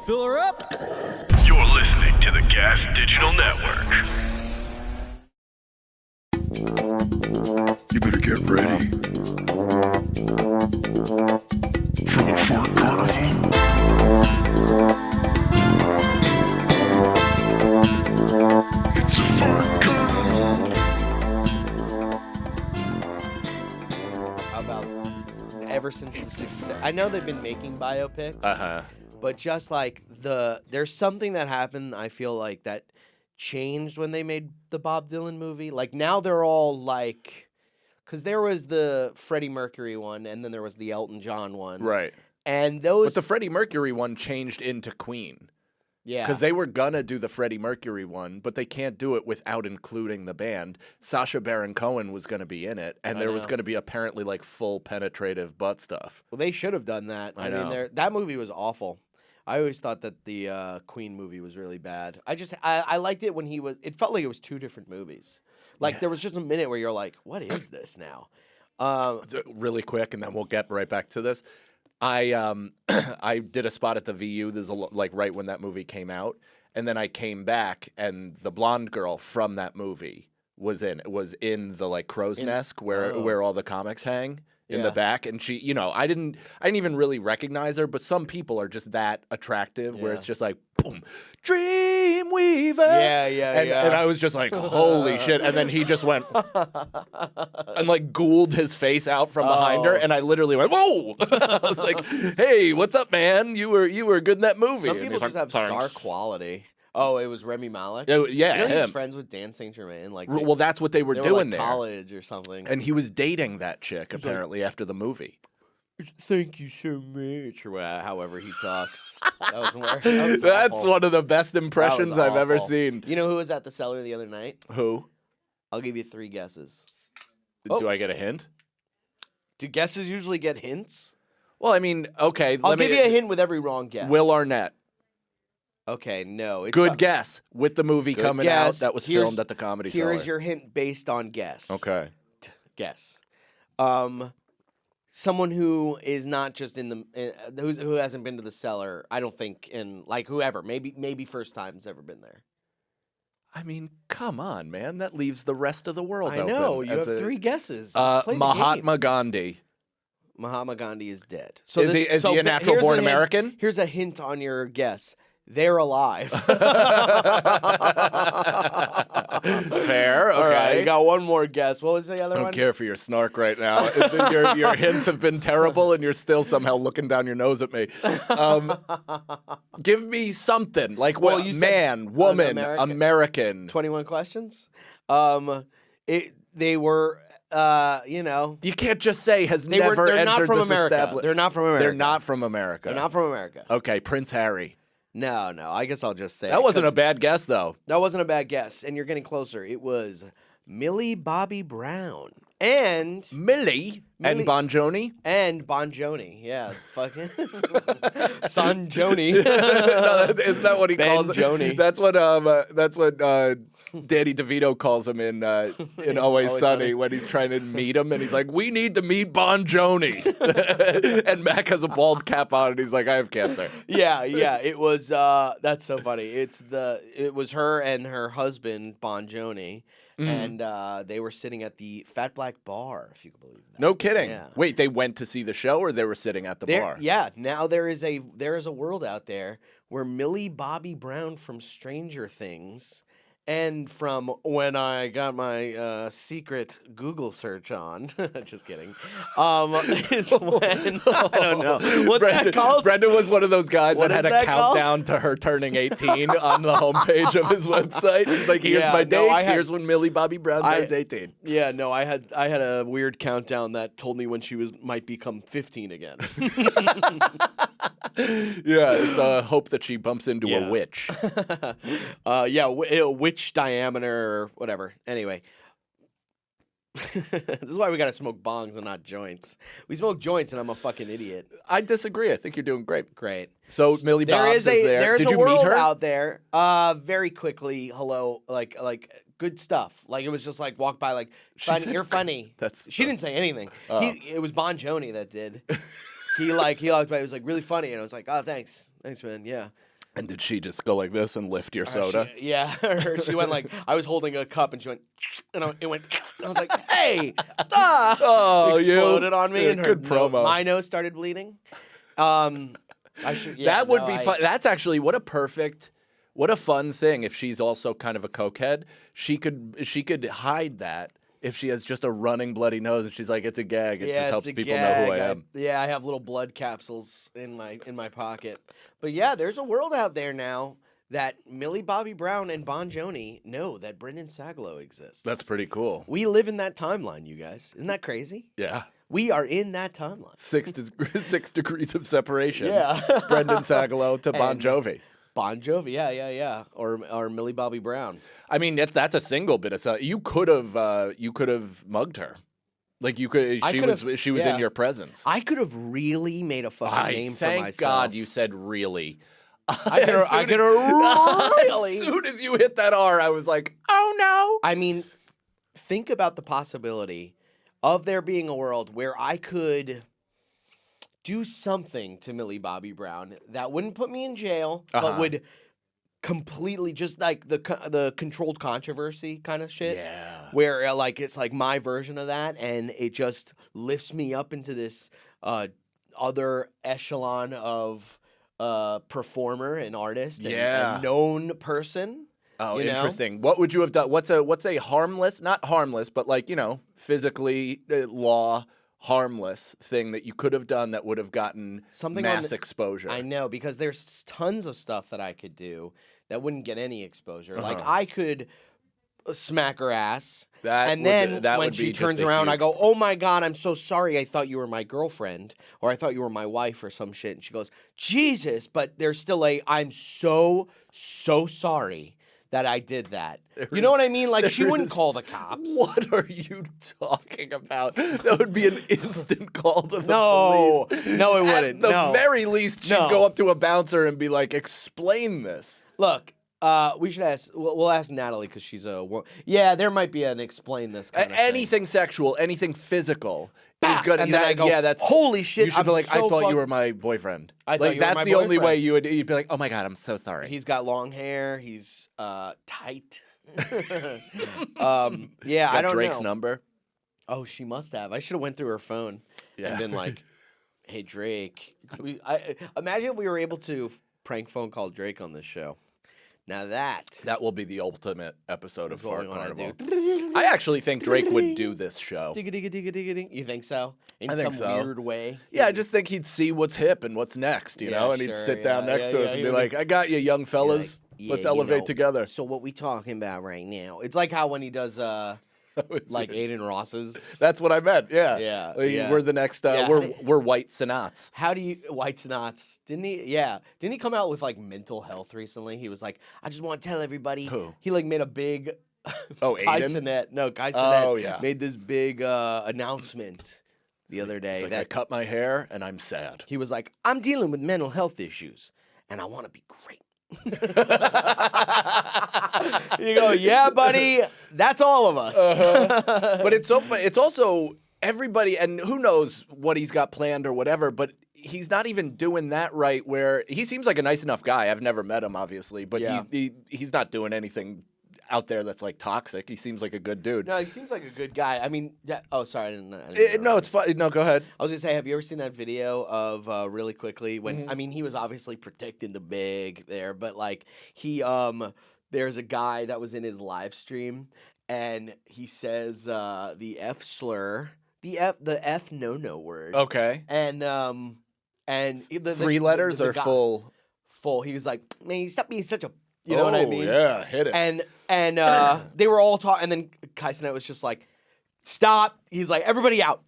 Fill her up. You're listening to the Gas Digital Network. You better get ready for the Fart Carnival. It's a Fart Carnival. How about ever since the success? I know they've been making biopics, but just like there's something that happened. I feel like that changed when they made the Bob Dylan movie. Like now they're all like, because there was the Freddie Mercury one, and then there was the Elton John one, Right. And those, But the Freddie Mercury one changed into Queen. yeah, Because they were going to do the Freddie Mercury one, but they can't do it without including the band. Sacha Baron Cohen was going to be in it, and there was going to be apparently like full penetrative butt stuff. well, they should have done that. I mean, know. that movie was awful. I always thought that the Queen movie was really bad. I liked it when it felt like it was two different movies. Like there was just a minute where you're like, what is this now? Really quick, and then we'll get right back to this. I did a spot at the VU. There's like right when that movie came out, and then I came back, and the blonde girl from that movie was in the like crow's nest where all the comics hang in the back, and she, I didn't even really recognize her, but some people are just that attractive where it's just like boom, Dreamweaver, and I was just like, holy shit, and then he just went and like ghouled his face out from behind her, and I literally went, whoa. I was like, hey, what's up, man? You were good in that movie. Some And people he's just like, have "Thanks." star quality. Oh, it was Remy Malek. Yeah, You know him. he's friends with Dan St. Germain. Like, Well, that's what they were they doing were like there. college or something. And he was dating that chick apparently after the movie. Thank you so much, or however he talks. That was That's awful. one of the best That was impressions I've ever awful. seen. You know who was at the cellar the other night? Who? I'll give you 3 guesses. Do I get a hint? Do guesses usually get hints? Well, I mean, okay. I'll give you a hint with every wrong guess. Will Arnett. Okay, no. It's Good guess. With the movie Good coming guess. out that was Here's- filmed at the Comedy Cellar. Here is your hint based on guess. Okay. Guess. Someone who is not just in the who hasn't been to the cellar. I don't think in like whoever. Maybe first time's ever been there. I mean, come on, man. That leaves the rest of the world I open. know. You as have a- 3 guesses. Just play the Mahatma game. Gandhi. Mahatma Gandhi is dead. So Is he a natural here's born hint. American? Here's a hint on your guess. They're alive. Fair. Okay. All right, you got one more guess. What was the other I one? don't care for your snark right now. your hints have been terrible, and you're still somehow looking down your nose at me. Give me something like Well, what? you said Man, woman, American. American. 21 questions. They were, You can't just say has they're never not entered from this America. established. They're not from America. They're not from America. They're not from America. Okay, Prince Harry. No. I guess I'll just say That it, wasn't a 'cause bad guess, though. That wasn't a bad guess, and you're getting closer. It was Millie Bobby Brown and Millie and Bon Jovi. Bon Jovi. Yeah, fucking Son Joni. No, isn't that what he Ben calls it? Joni. That's what Danny DeVito calls him in Always Always Sunny Sunny. when he's trying to meet him, and he's like, "We need to meet Bon Jovi." And Mac has a bald cap on, and he's like, "I have cancer." Yeah. It was. That's so funny. It was her and her husband Bon Jovi, and they were sitting at the Fat Black Bar, if you can believe that. No kidding. Yeah. Wait, they went to see the show, or they were sitting at the bar? Yeah. Now there is a world out there where Millie Bobby Brown from Stranger Things. And from when I got my secret Google search on, just kidding, is when, I don't know. What's that called? Brendan was one of those guys What that had is a that called? countdown to her turning 18 on the homepage of his website. He's like, here's Yeah, my no, dates, here's when Millie Bobby Brown turns 18. Yeah, no, I had a weird countdown that told me when she might become 15 again. Yeah, it's a hope that she bumps into a witch. Witch diameter or whatever. Anyway. This is why we gotta smoke bongs and not joints. We smoke joints and I'm a fucking idiot. I disagree. I think you're doing great. Great. So Millie Bob's there. There's Did a you world meet her? out there. Very quickly, hello, like good stuff. Like it was just like walk by, like funny, you're funny. She didn't say anything. It was Bon Jovi that did. He walked by. He was like really funny, and I was like, oh, thanks, man, yeah. And did she just go like this and lift your soda? She went like, I was holding a cup and she went, and it went, and I was like, hey, exploded on me, and her good promo. my nose started bleeding. That would be fun. That's actually what a fun thing if she's also kind of a cokehead. She could hide that if she has just a running bloody nose and she's like, it's a gag. It just helps people know who I am. I have little blood capsules in my pocket. But yeah, there's a world out there now that Millie Bobby Brown and Bon Jovi know that Brendan Sagalow exists. That's pretty cool. We live in that timeline, you guys. Isn't that crazy? Yeah. We are in that timeline. 6 degrees of separation. Yeah. Brendan Sagalow to Bon Jovi. Bon Jovi, yeah. Or Millie Bobby Brown. I mean, that's a single bit of stuff. You could have mugged her. Like you could. She was in your presence. I could have really made a fucking name for myself. Thank God you said really. I could have really. As soon as you hit that R, I was like, oh no. I mean, think about the possibility of there being a world where I could do something to Millie Bobby Brown that wouldn't put me in jail, but would completely just like the controlled controversy kind of shit. Yeah. Where like it's like my version of that, and it just lifts me up into this other echelon of performer and artist and known person. Oh, interesting. Know? What would you have done? What's a harmless, not harmless, but like, physically law harmless thing that you could have done that would have gotten something mass exposure? I know, because there's tons of stuff that I could do that wouldn't get any exposure. Like I could smack her ass, and then when she turns around, I go, "Oh my God, I'm so sorry. I thought you were my girlfriend, or I thought you were my wife, or some shit." And she goes, "Jesus," but there's still I'm so sorry that I did that. You know what I mean? Like, she wouldn't call the cops. What are you talking about? That would be an instant call to the police. No, it wouldn't. At the very least, she'd go up to a bouncer and be like, explain this. Look, we should ask, we'll ask Natalie, because she's a woman. Yeah, there might be an explain this kind of anything thing. Sexual, anything physical. He's good. And then I go, that's holy shit. You should be like, I thought you were my boyfriend. That's the only way you'd be like, oh my God, I'm so sorry. He's got long hair. He's tight. I don't Drake's know. number. Oh, she must have. I should have went through her phone and been like, hey, Drake. Imagine if we were able to prank phone call Drake on this show. Now that will be the ultimate episode of Fart Carnival. I actually think Drake would do this show. You think so? In some weird way? Yeah, I just think he'd see what's hip and what's next, you know? And he'd sit down next to us and be like, I got you, young fellas. Let's elevate together. So what we talking about right now? It's like how when he does like Aiden Ross's. That's what I meant. Yeah. Yeah. We're the next. We're white Cenats. How do you white Cenats? Didn't he? Yeah. Didn't he come out with like mental health recently? He was like, I just want to tell everybody. Who? He like made a big. Kai Aiden? Cenat. No, Kai Cenat made this big announcement the other day. That I cut my hair and I'm sad. He was like, I'm dealing with mental health issues and I want to be great. You go, yeah, buddy. That's all of us. But it's so fun. It's also everybody, and who knows what he's got planned or whatever. But he's not even doing that right. Where he seems like a nice enough guy. I've never met him, obviously, but he's not doing anything out there that's like toxic. He seems like a good dude. No, he seems like a good guy. I mean, sorry, I didn't no, it's fine. No, go ahead. I was gonna say, have you ever seen that video of really quickly when I mean he was obviously protecting the big there, but like he there's a guy that was in his live stream and he says the F slur, the F no word. Okay. And the 3 letters or guy, full? Full. He was like, man, stop being such a. You know what I mean? Yeah, hit it. And they were all talking, and then Kai Cenat was just like, stop. He's like, everybody out.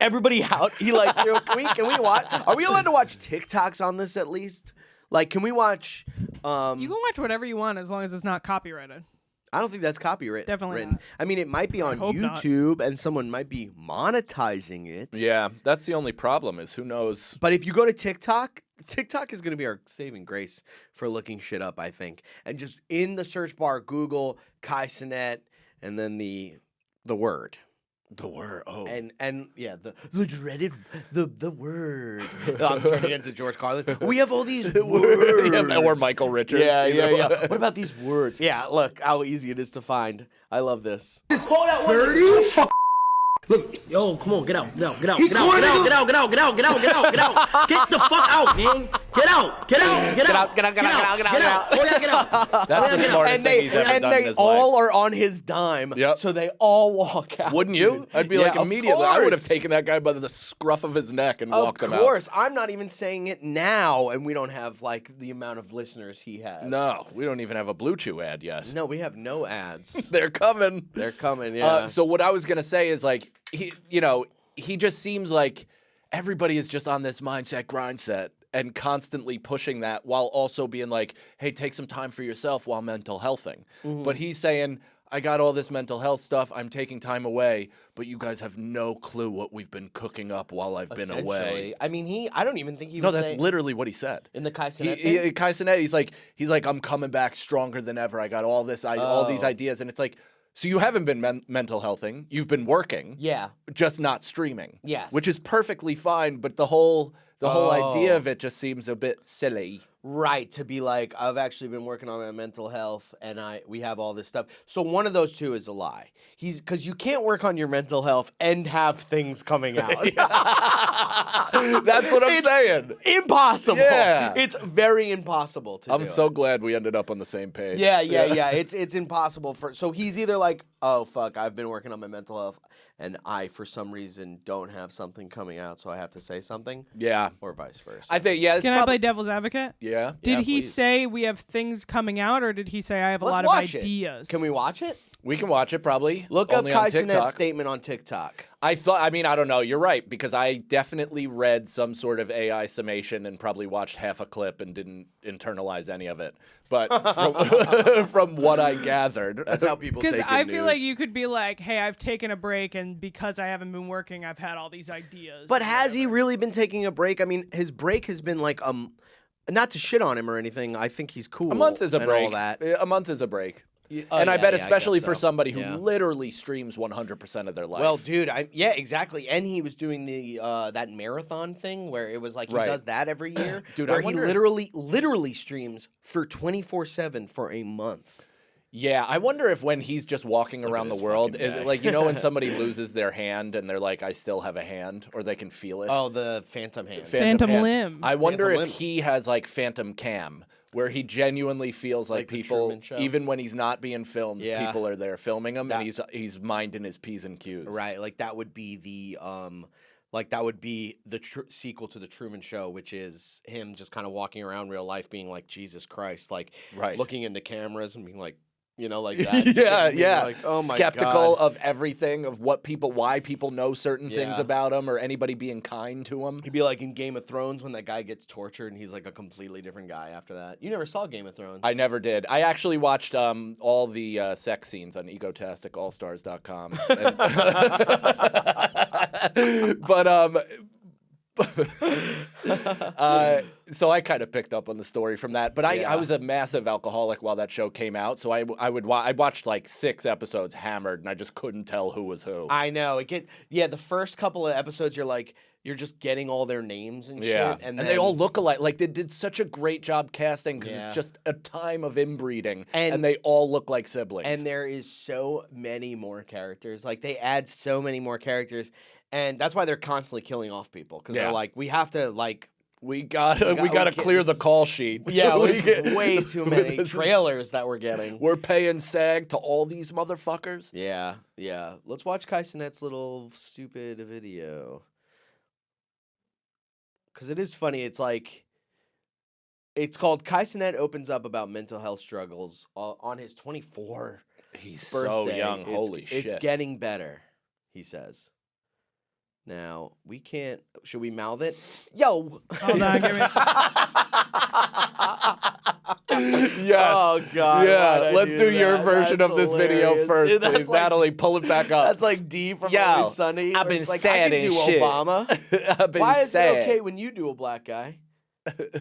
He like, can we watch? Are we allowed to watch TikToks on this at least? Like, can we watch? You can watch whatever you want as long as it's not copyrighted. I don't think that's copyright. Definitely not. I mean, it might be on YouTube, and someone might be monetizing it. Yeah, that's the only problem is who knows. But if you go to TikTok is going to be our saving grace for looking shit up, I think. And just in the search bar, Google Kai Cenat and then the word. The word. Oh. And yeah, the dreaded the word. I'm turning into George Carlin. We have all these words. Yeah, or Michael Richards. Yeah, you know? yeah. What about these words? Yeah, look how easy it is to find. I love this. 30? Look, yo, come on, get out. Get the fuck out, man. Get out. Oh, yeah, get out. That's the smartest thing he's ever done in they his all life. are on his dime. Yep. So they all walk out. Wouldn't you? I'd be like of immediately. I would have course. taken that guy by the scruff of his neck and walked him out. Of course. I'm not even saying it now, and we don't have like the amount of listeners he has. No, we don't even have a Blue Chew ad yet. No, we have no ads. They're coming. They're coming, yeah. So what I was gonna say is like he just seems like everybody is just on this mindset grind set and constantly pushing that while also being like, hey, take some time for yourself while mental healthing. But he's saying, I got all this mental health stuff. I'm taking time away, but you guys have no clue what we've been cooking up while I've been away. Essentially. I mean, I don't even think he No, was that's saying, literally what he said. in the Kai Cenat thing? Kai Cenat, he's like, I'm coming back stronger than ever. I got all this, all these ideas, and it's like, so you haven't been mental healthing. You've been working. Yeah. Just not streaming. Yes. Which is perfectly fine, but the whole idea of it just seems a bit silly. Right, to be like, I've actually been working on my mental health, and we have all this stuff. So one of those two is a lie. Because you can't work on your mental health and have things coming out. That's what I'm saying. Impossible. Yeah. It's very impossible to do. I'm so glad we ended up on the same page. Yeah. It's impossible so he's either like, oh fuck, I've been working on my mental health, and I for some reason don't have something coming out, so I have to say something. Yeah. Or vice versa. I think it's Can I play devil's advocate? Yeah. Did he please. say we have things coming out, or did he say I have a Let's lot watch of ideas? Can we watch it? We can watch it probably. Look up only on Kai Cenat's TikTok. statement on TikTok. I don't know. You're right, because I definitely read some sort of AI summation and probably watched half a clip and didn't internalize any of it. But from what I gathered. That's how people take Because in I feel like news. you could be like, hey, I've taken a break, and because I haven't been working, I've had all these ideas. But or has he whatever. really been taking a break? I mean, his break has been like not to shit on him or anything. I think he's cool. A month is a and break. all that. A month is a break. Oh, And I yeah, bet yeah, especially guess for so. somebody who Yeah. literally streams 100% of their life. Well, dude, yeah, exactly. And he was doing the that marathon thing where it was like he Right. does that every year, Dude, I where he wonder- literally streams for 24/7 for a month. yeah, I wonder if when he's just walking around the this world, fucking is guy. it like, when somebody loses their hand and they're like, I still have a hand, or they can feel it. Oh, the phantom hand. Phantom hand. limb. I wonder Phantom if limb. he has like phantom cam, where he genuinely feels like the people, Truman Show. even when he's not being filmed, Yeah. people are there filming him, That- and he's minding his P's and Q's. Right, like that would be the sequel to the Truman Show, which is him just kind of walking around real life, being like Jesus Christ, like Right. looking into cameras and being like, like that. shit, Yeah, and being yeah. Like, oh my Skeptical God. of everything, of why people know certain things Yeah. about him, or anybody being kind to him. He'd be like in Game of Thrones when that guy gets tortured and he's like a completely different guy after that. You never saw Game of Thrones. I never did. I actually watched all the sex scenes on egotasticallstars.com. So I kind of picked up on the story from that. But I was a massive alcoholic while that show came out. So I watched like 6 episodes hammered, and I just couldn't tell who was who. I know. The first couple of episodes you're just getting all their names and Yeah, shit. and then, they all look alike. Like, they did such a great job casting because Yeah. it's just a time of inbreeding, And- and they all look like siblings. And there is so many more characters. Like they add so many more characters, and that's why they're constantly killing off people because Yeah. they're like, we have to like. we gotta we clear can't- the call sheet. Yeah, We there's get- way too many this is- trailers that we're getting. We're paying SAG to all these motherfuckers. Yeah. Let's watch Kai Cenat's little stupid video. Because it is funny. It's like, it's called Kai Cenat opens up about mental health struggles on his 24 He's birthday. so young. It's- Holy shit. It's getting better, he says. Now, we can't, should we mouth it? Yo! Hold on, give me. Yes. Oh, God. Yeah, why'd I let's do your that? version That's of this video hilarious. first, Dude, that's please. like- Natalie, pull it back up. That's like D from Yo, Always Sunny. I've where been it's like, sad I can and do shit. Obama. I've been Why is sad. it okay when you do a black guy?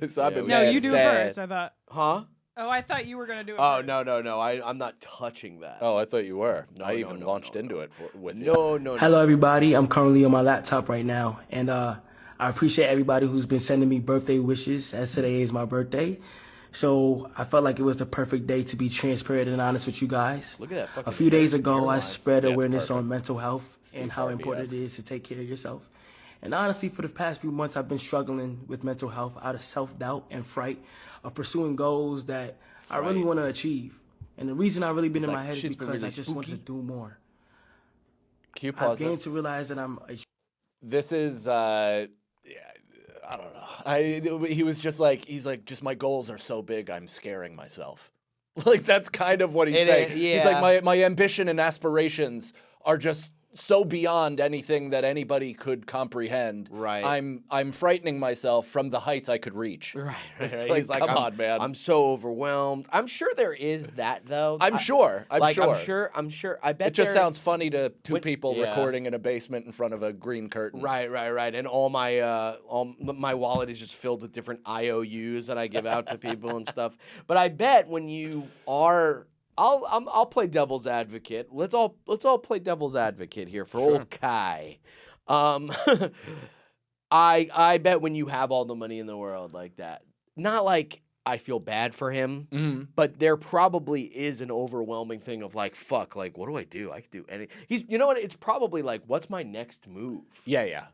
So I've been No, mad you do it sad. first. I thought. Huh? Oh, I thought you were gonna do it. Oh first. no! I'm not touching that. Oh, I thought you were. I no, even no, launched no, into no. it with you. No. Hello, everybody. I'm currently on my laptop right now, and I appreciate everybody who's been sending me birthday wishes, as today is my birthday. So I felt like it was the perfect day to be transparent and honest with you guys. Look at that fucking A few days ago, I hairline. spread Yeah, it's awareness perfect. on mental health and how important Harvey-esque. it is to take care of yourself. And honestly, for the past few months, I've been struggling with mental health out of self-doubt and fright of pursuing goals that I really want to achieve. And the reason I've really been in my head is shit's been because really I just want to spooky. do more. Can you I've pause gained this? to realize that I'm a This is I don't know. He was just like, he's like, just my goals are so big, I'm scaring myself. Like that's kind of what he's saying. He's yeah. like, my ambition and aspirations are just so beyond anything that anybody could comprehend. Right. I'm frightening myself from the heights I could reach. Right. It's He's like, come I'm, on, man. I'm so overwhelmed. I'm sure there is that though. I'm sure. I'm sure. I bet It just there- sounds funny to two When- people yeah. recording in a basement in front of a green curtain. Right. And all my wallet is just filled with different IOUs that I give out to people and stuff. But I bet when you are, I'll play devil's advocate. Let's all play devil's advocate here for old Kai. I bet when you have all the money in the world like that, not like I feel bad for him, but there probably is an overwhelming thing of like, fuck, like what do I do? I could do anything. You know what? It's probably like, what's my next move? Yeah.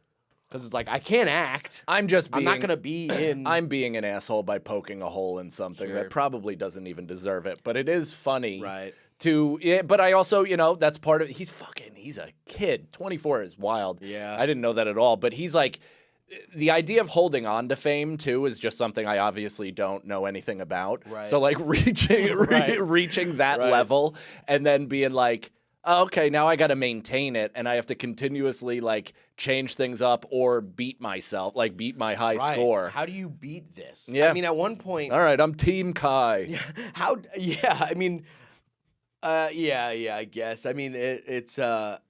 Because it's like I can't act. I'm not gonna be in. I'm being an asshole by poking a hole in something Sure. that probably doesn't even deserve it. But it is funny. Right. But I also, that's part of he's a kid. 24 is wild. Yeah. I didn't know that at all. But he's like, the idea of holding on to fame too is just something I obviously don't know anything about. Right. So like reaching that Right. level and then being like, oh, okay, now I got to maintain it and I have to continuously like change things up or beat myself, like beat my high Right. score. How do you beat this? Yeah. I mean, at one point, All right, I'm Team Kai. how? Yeah. I mean, I guess. I mean, it's. I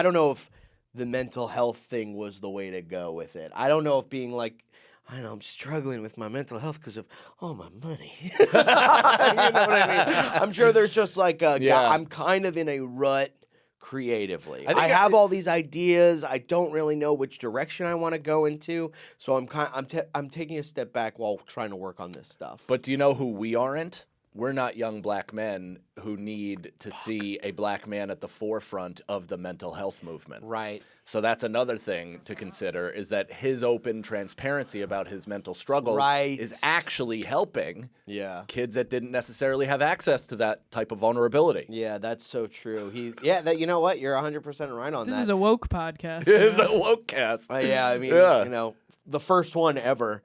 don't know if the mental health thing was the way to go with it. I don't know if being like, I know I'm struggling with my mental health because of all my money. You know what I mean? I'm sure there's just like I'm kind of in a rut creatively. I have all these ideas. I don't really know which direction I want to go into. So I'm taking a step back while trying to work on this stuff. But do you know who we aren't? We're not young black men who need to see a black man at the forefront of the mental health movement. Right. So that's another thing to consider is that his open transparency about his mental struggles Right. is actually helping Yeah. kids that didn't necessarily have access to that type of vulnerability. Yeah, that's so true. That you know what? You're 100% right on This that. is a woke podcast. It's a woke cast. Yeah, I mean, Yeah. the first one ever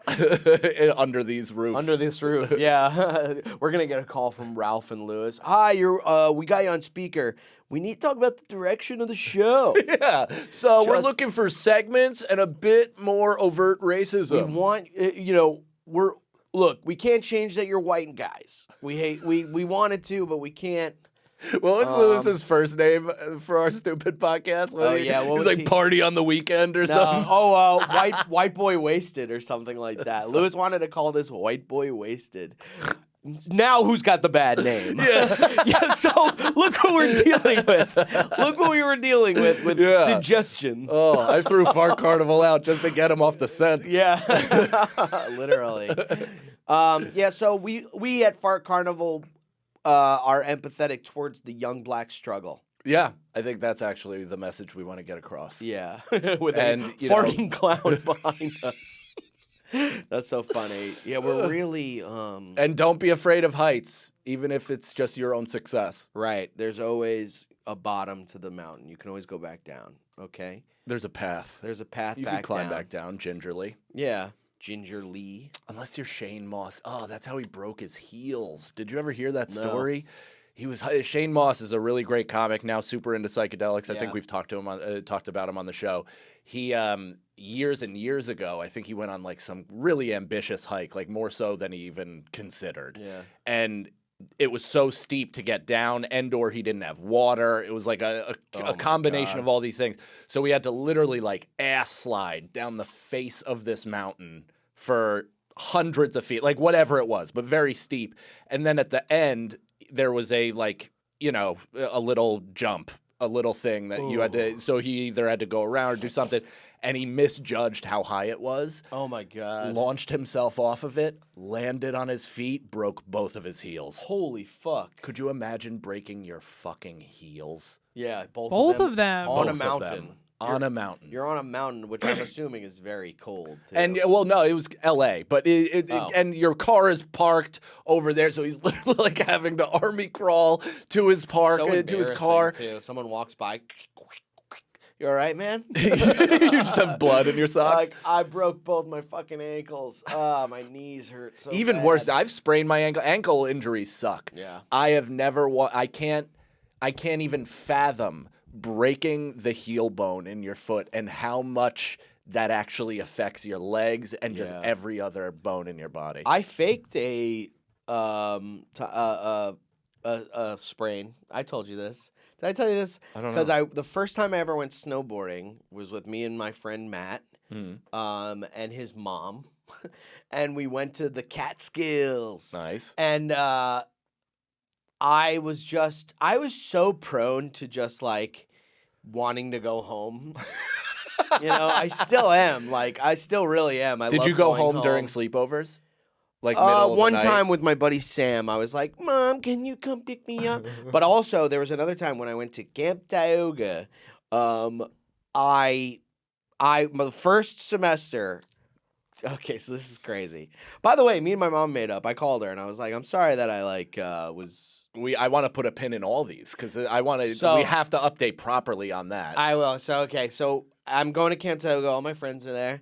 Under these roofs. under this roof. Yeah, we're gonna get a call from Ralph and Lewis. Hi, we got you on speaker. We need to talk about the direction of the show. Yeah. So we're Just- looking for segments and a bit more overt racism. We want, we can't change that you're white guys. We wanted to, but we can't. What was Lewis's first name for our stupid podcast? Oh, yeah, what He's was like he? Party on the Weekend or something. White boy wasted or something like that. Lewis wanted to call this white boy wasted. Now who's got the bad name? Yeah. So look who we're dealing with. Look what we were dealing with suggestions. Oh, I threw Fart Carnival out just to get him off the scent. Yeah, literally. So we at Fart Carnival are empathetic towards the young black struggle. Yeah, I think that's actually the message we want to get across. Yeah, with And, a you know- farting clown behind us. That's so funny. Yeah, we're really And don't be afraid of heights, even if it's just your own success. right. There's always a bottom to the mountain. You can always go back down. Okay, There's a path. there's a path You back can climb down. back down gingerly. Yeah, gingerly. Unless you're Shane Moss. Oh, that's how he broke his heels. Did you ever hear that story? Shane Moss is a really great comic, now super into psychedelics. I think Yeah. we've talked about him on the show. He years and years ago, I think he went on like some really ambitious hike, like more so than he even considered. Yeah. And it was so steep to get down, and/or he didn't have water. It was like a combination God. of all these things. So we had to literally like ass slide down the face of this mountain for hundreds of feet, like whatever it was, but very steep. And then at the end, there was a a little jump, a little thing that you had to. So he either had to go around or do something, and he misjudged how high it was. Oh my god! Launched himself off of it, landed on his feet, broke both of his heels. Holy fuck! Could you imagine breaking your fucking heels? Yeah, Both of them. on Both a of mountain. them. On a mountain. You're on a mountain, which I'm assuming is very cold. Too. And well, no, it was L.A., but and your car is parked over there, so he's literally like having to army crawl to his so to his car. Too. Someone walks by. You all right, man? You just have blood in your socks. Like, I broke both my fucking ankles. My knees hurt so Even bad. worse, I've sprained my ankle. Ankle injuries suck. Yeah. I have never. I can't even fathom breaking the heel bone in your foot and how much that actually affects your legs and just every other bone in your body. I faked a sprain. I told you this. Did I tell you this? I don't know. Because the first time I ever went snowboarding was with me and my friend Matt, and his mom, and we went to the Catskills. Nice. And I was so prone to just like wanting to go home. I still am. Like, I still really am. Did you go home during sleepovers? Like middle of the one night? time with my buddy Sam, I was like, "Mom, can you come pick me up?" But also, there was another time when I went to Camp Tioga. My first semester. Okay, so this is crazy. By the way, me and my mom made up. I called her and I was like, "I'm sorry that I was." I want to put a pin in all these because I want to. So- we have to update properly on that. I will. So so I'm going to Camp Tioga. All my friends are there.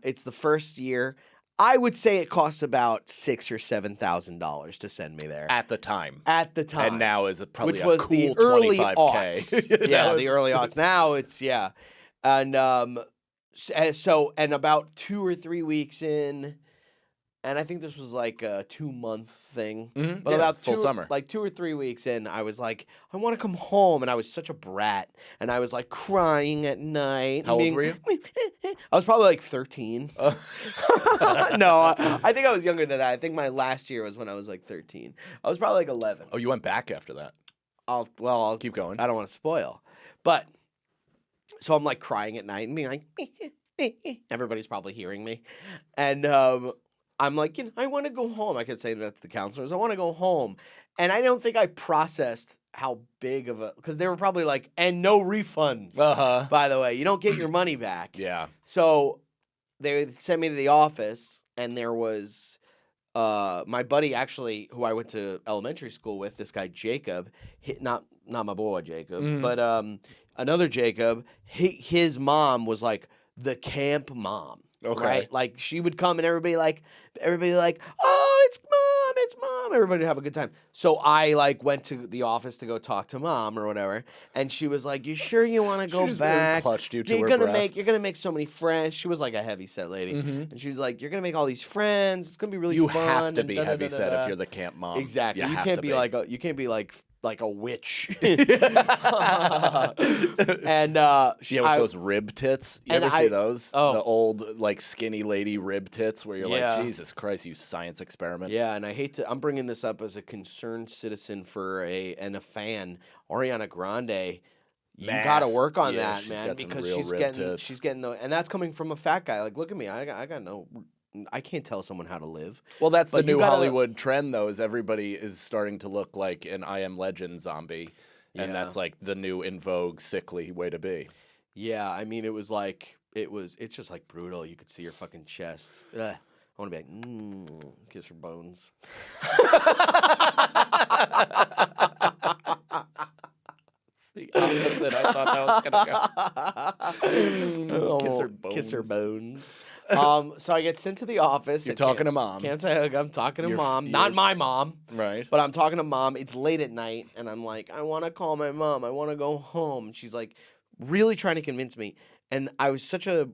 It's the first year. I would say it costs about $6,000 or $7,000 to send me there at the time. At the time, And now is probably which a was cool the early 25K. aughts. Yeah, the early aughts. Now it's and and about 2 or 3 weeks in, and I think this was like a 2-month thing. But about full summer, like 2 or 3 weeks in, I was like, I want to come home, and I was such a brat, and I was like crying at night. How old were you? I was probably like 13. No, I think I was younger than that. I think my last year was when I was like 13. I was probably like 11. Oh, you went back after that. I'll Keep going. I don't want to spoil, but so I'm like crying at night and being like, everybody's probably hearing me, and I'm like, I want to go home. I kept saying that to the counselors. I want to go home, and I don't think I processed how big of because they were probably like, and no refunds. By the way, you don't get your money back. Yeah. So they sent me to the office, and there was my buddy actually, who I went to elementary school with, this guy Jacob, not my boy Jacob, but another Jacob. His mom was like the camp mom. Okay. Right? Like, she would come and everybody like, oh, it's mom. Everybody would have a good time. So I like went to the office to go talk to mom or whatever, and she was like, "You sure you want to go just back? clutched you to you're her gonna breast. make make so many friends." She was like a heavy set lady, and she was like, "You're gonna make all these friends. It's gonna be really You fun." have to and be heavy set if you're the camp mom. Exactly. You have can't to be like a witch. And with those rib tits. You and ever see those? oh. The old like skinny lady rib tits where you're Yeah. like, Jesus Christ, you science experiment. Yeah, and I'm bringing this up as a concerned citizen and a fan. Ariana Grande, you got to work on that, she's man, got some because real she's rib getting tits. and that's coming from a fat guy. Like, look at me, I can't tell someone how to live. Well, that's But the you new gotta- Hollywood trend, though, is everybody is starting to look like an I Am Legend zombie. And Yeah. that's like the new in vogue, sickly way to be. Yeah, I mean, it's just like brutal. You could see her fucking chest. Ugh. I want to be like, kiss her bones. The opposite. I thought that was going to go. Kiss her bones. Kiss her bones. So I get sent to the office. You're talking to mom. Can't say I'm talking to You're- mom. you're- Not my mom. Right. But I'm talking to mom. It's late at night, and I'm like, I want to call my mom. I want to go home. And she's like, really trying to convince me. And I was such a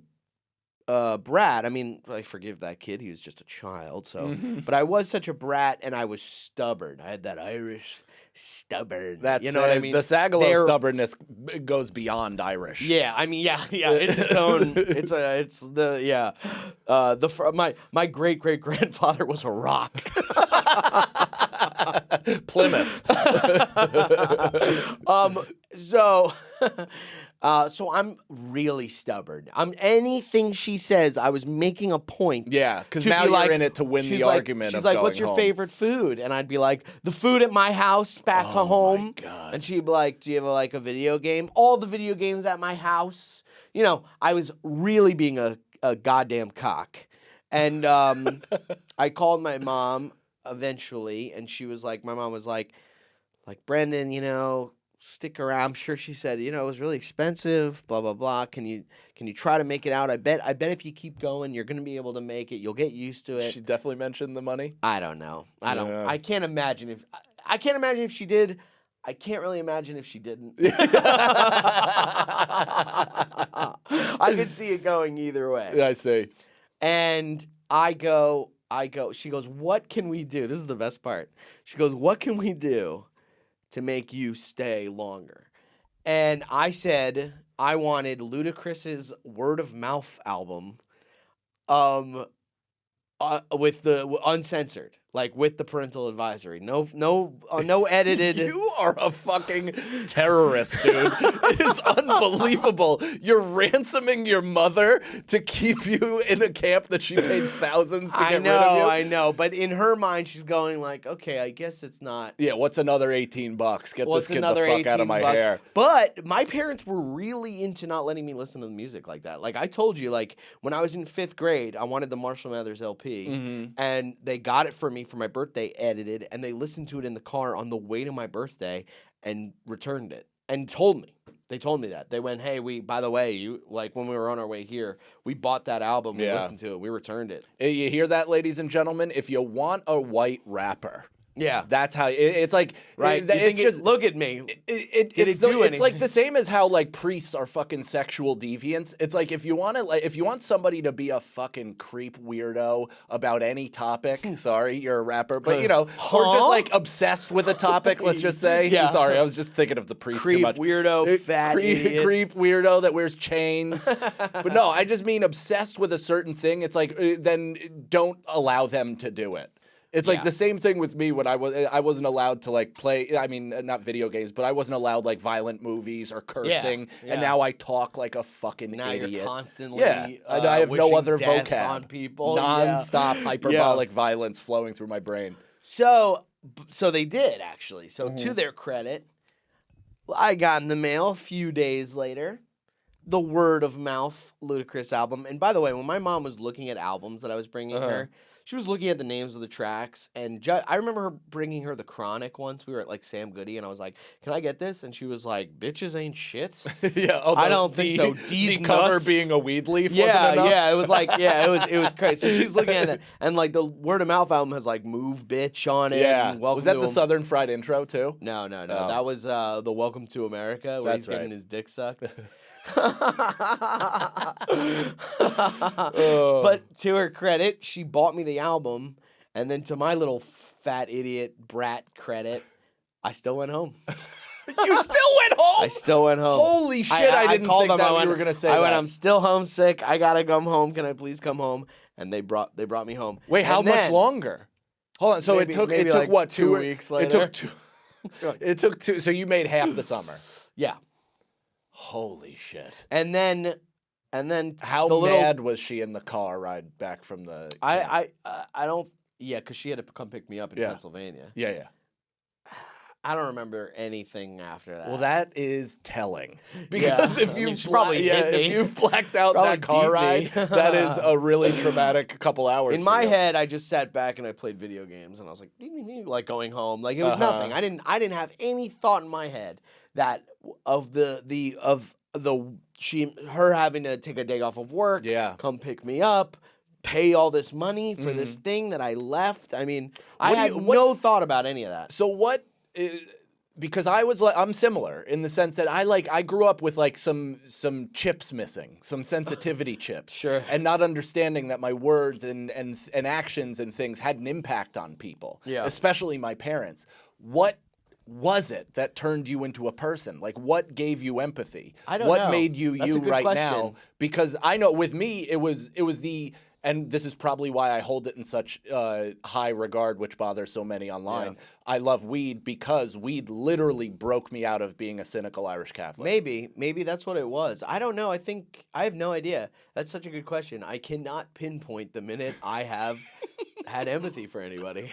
brat. I mean, I forgive that kid. He was just a child. So, but I was such a brat, and I was stubborn. I had that Irish stubborn. That's you know what I mean? The Sagalow They're- stubbornness goes beyond Irish. Yeah, I mean, yeah. It's its own. My great grandfather was a rock. Plymouth. So I'm really stubborn. Anything she says, I was making a point. Yeah, because to now be you're like- in it to win she's the like- argument. She's of like, going "What's your home." favorite food?" And I'd be like, "The food at my house back home." God. And she'd be like, "Do you have like a video game?" All the video games at my house. You know, I was really being a goddamn cock. And I called my mom eventually, and she was like, my mom was like, Brendan, you know, stick around. I'm sure she said, you know, it was really expensive, blah, blah, blah. Can you try to make it out? I bet if you keep going, you're going to be able to make it. You'll get used to it. She definitely mentioned the money. I don't know. Yeah. I can't imagine if she did. I can't really imagine if she didn't. I could see it going either way. I see. And I go, she goes, "What can we do?" This is the best part. She goes, "What can we do to make you stay longer?" And I said I wanted Ludacris's Word of Mouth album with the uncensored, like with the parental advisory. No edited. You are a fucking terrorist, dude. It is unbelievable. You're ransoming your mother to keep you in a camp that she paid thousands to get rid of you. I know, but in her mind, she's going like, okay, I guess it's not. Yeah, what's another $18? Get What's this kid another the fuck out of my $18? hair. But my parents were really into not letting me listen to the music like that. Like I told you, like when I was in 5th grade, I wanted the Marshall Mathers LP, and they got it for me for my birthday, edited, and they listened to it in the car on the way to my birthday and returned it and told me. They told me that. They went, "Hey, by the way, you like when we were on our way here, we bought that album, we listened to it, we returned it." You hear that, ladies and gentlemen? If you want a white rapper, Yeah. that's how it's like. Right? It's just look at me. It's like the same as how like priests are fucking sexual deviants. It's like if you want somebody to be a fucking creep weirdo about any topic, sorry, you're a rapper, but you know, or just like obsessed with a topic, let's just say. Yeah. Sorry, I was just thinking of the priest Creep too much. weirdo, fat idiot. Creep weirdo that wears chains. But no, I just mean obsessed with a certain thing. It's like then don't allow them to do it. It's like the same thing with me when I wasn't allowed to like play. I mean, not video games, but I wasn't allowed like violent movies or cursing. Yeah. And now I talk like a fucking Now idiot. you're constantly I have no wishing other death vocab. on people. Non-stop Yeah. hyperbolic violence flowing through my brain. So they did actually. So to their credit, I got in the mail a few days later the Word of Mouth Ludacris album. And by the way, when my mom was looking at albums that I was bringing her, she was looking at the names of the tracks. And I remember her bringing her The Chronic once. We were at like Sam Goody, and I was like, "Can I get this?" And she was like, "Bitches ain't shit." Yeah, I don't think so. The D's cover nuts. being a weed leaf. wasn't enough? It was like, it was crazy. So she's looking at that, and like the Word of Mouth album has like "Move Bitch" on it. Yeah. And Welcome Was that to the Southern Fried intro too? No. Oh. That was the Welcome to America, where That's he's getting right. his dick sucked. Oh. But to her credit, she bought me the album, and then to my little fat idiot brat credit, I still went home. You still went home? I still went home. Holy shit, I didn't called think them. that I went, you were going to say I that. went, "I'm still homesick. I got to come home. Can I please come home?" And they brought me home. Wait, how And much then- longer? Hold on. So Maybe- it took maybe like what 2 weeks later. It took two. It took two. So you made half the summer. Yeah. Holy shit. And then How the little, mad was she in the car ride back from the? I don't. Yeah, because she had to come pick me up in Pennsylvania. Yeah. I don't remember anything after that. Well, that is telling. Because Yeah. if I mean, you've she probably hit me. if you've blacked out Probably that car beat ride, me. that is a really traumatic couple hours. In for my you. head, I just sat back and I played video games, and I was like going home. Like it was nothing. I didn't have any thought in my head that of her having to take a day off of work, come pick me up, pay all this money for this thing that I left. I mean, I had no thought about any of that. So what? Because I'm similar in the sense that I grew up with like some chips missing, some sensitivity chips, Sure. and not understanding that my words and actions and things had an impact on people, Yeah. especially my parents. What was it that turned you into a person? Like, what gave you empathy? I don't what know. made you That's a you good right now? question. Because I know with me, it was the, and this is probably why I hold it in such high regard, which bothers so many online. Yeah. I love weed because weed literally broke me out of being a cynical Irish Catholic. Maybe that's what it was. I don't know. I have no idea. That's such a good question. I cannot pinpoint the minute I have had empathy for anybody.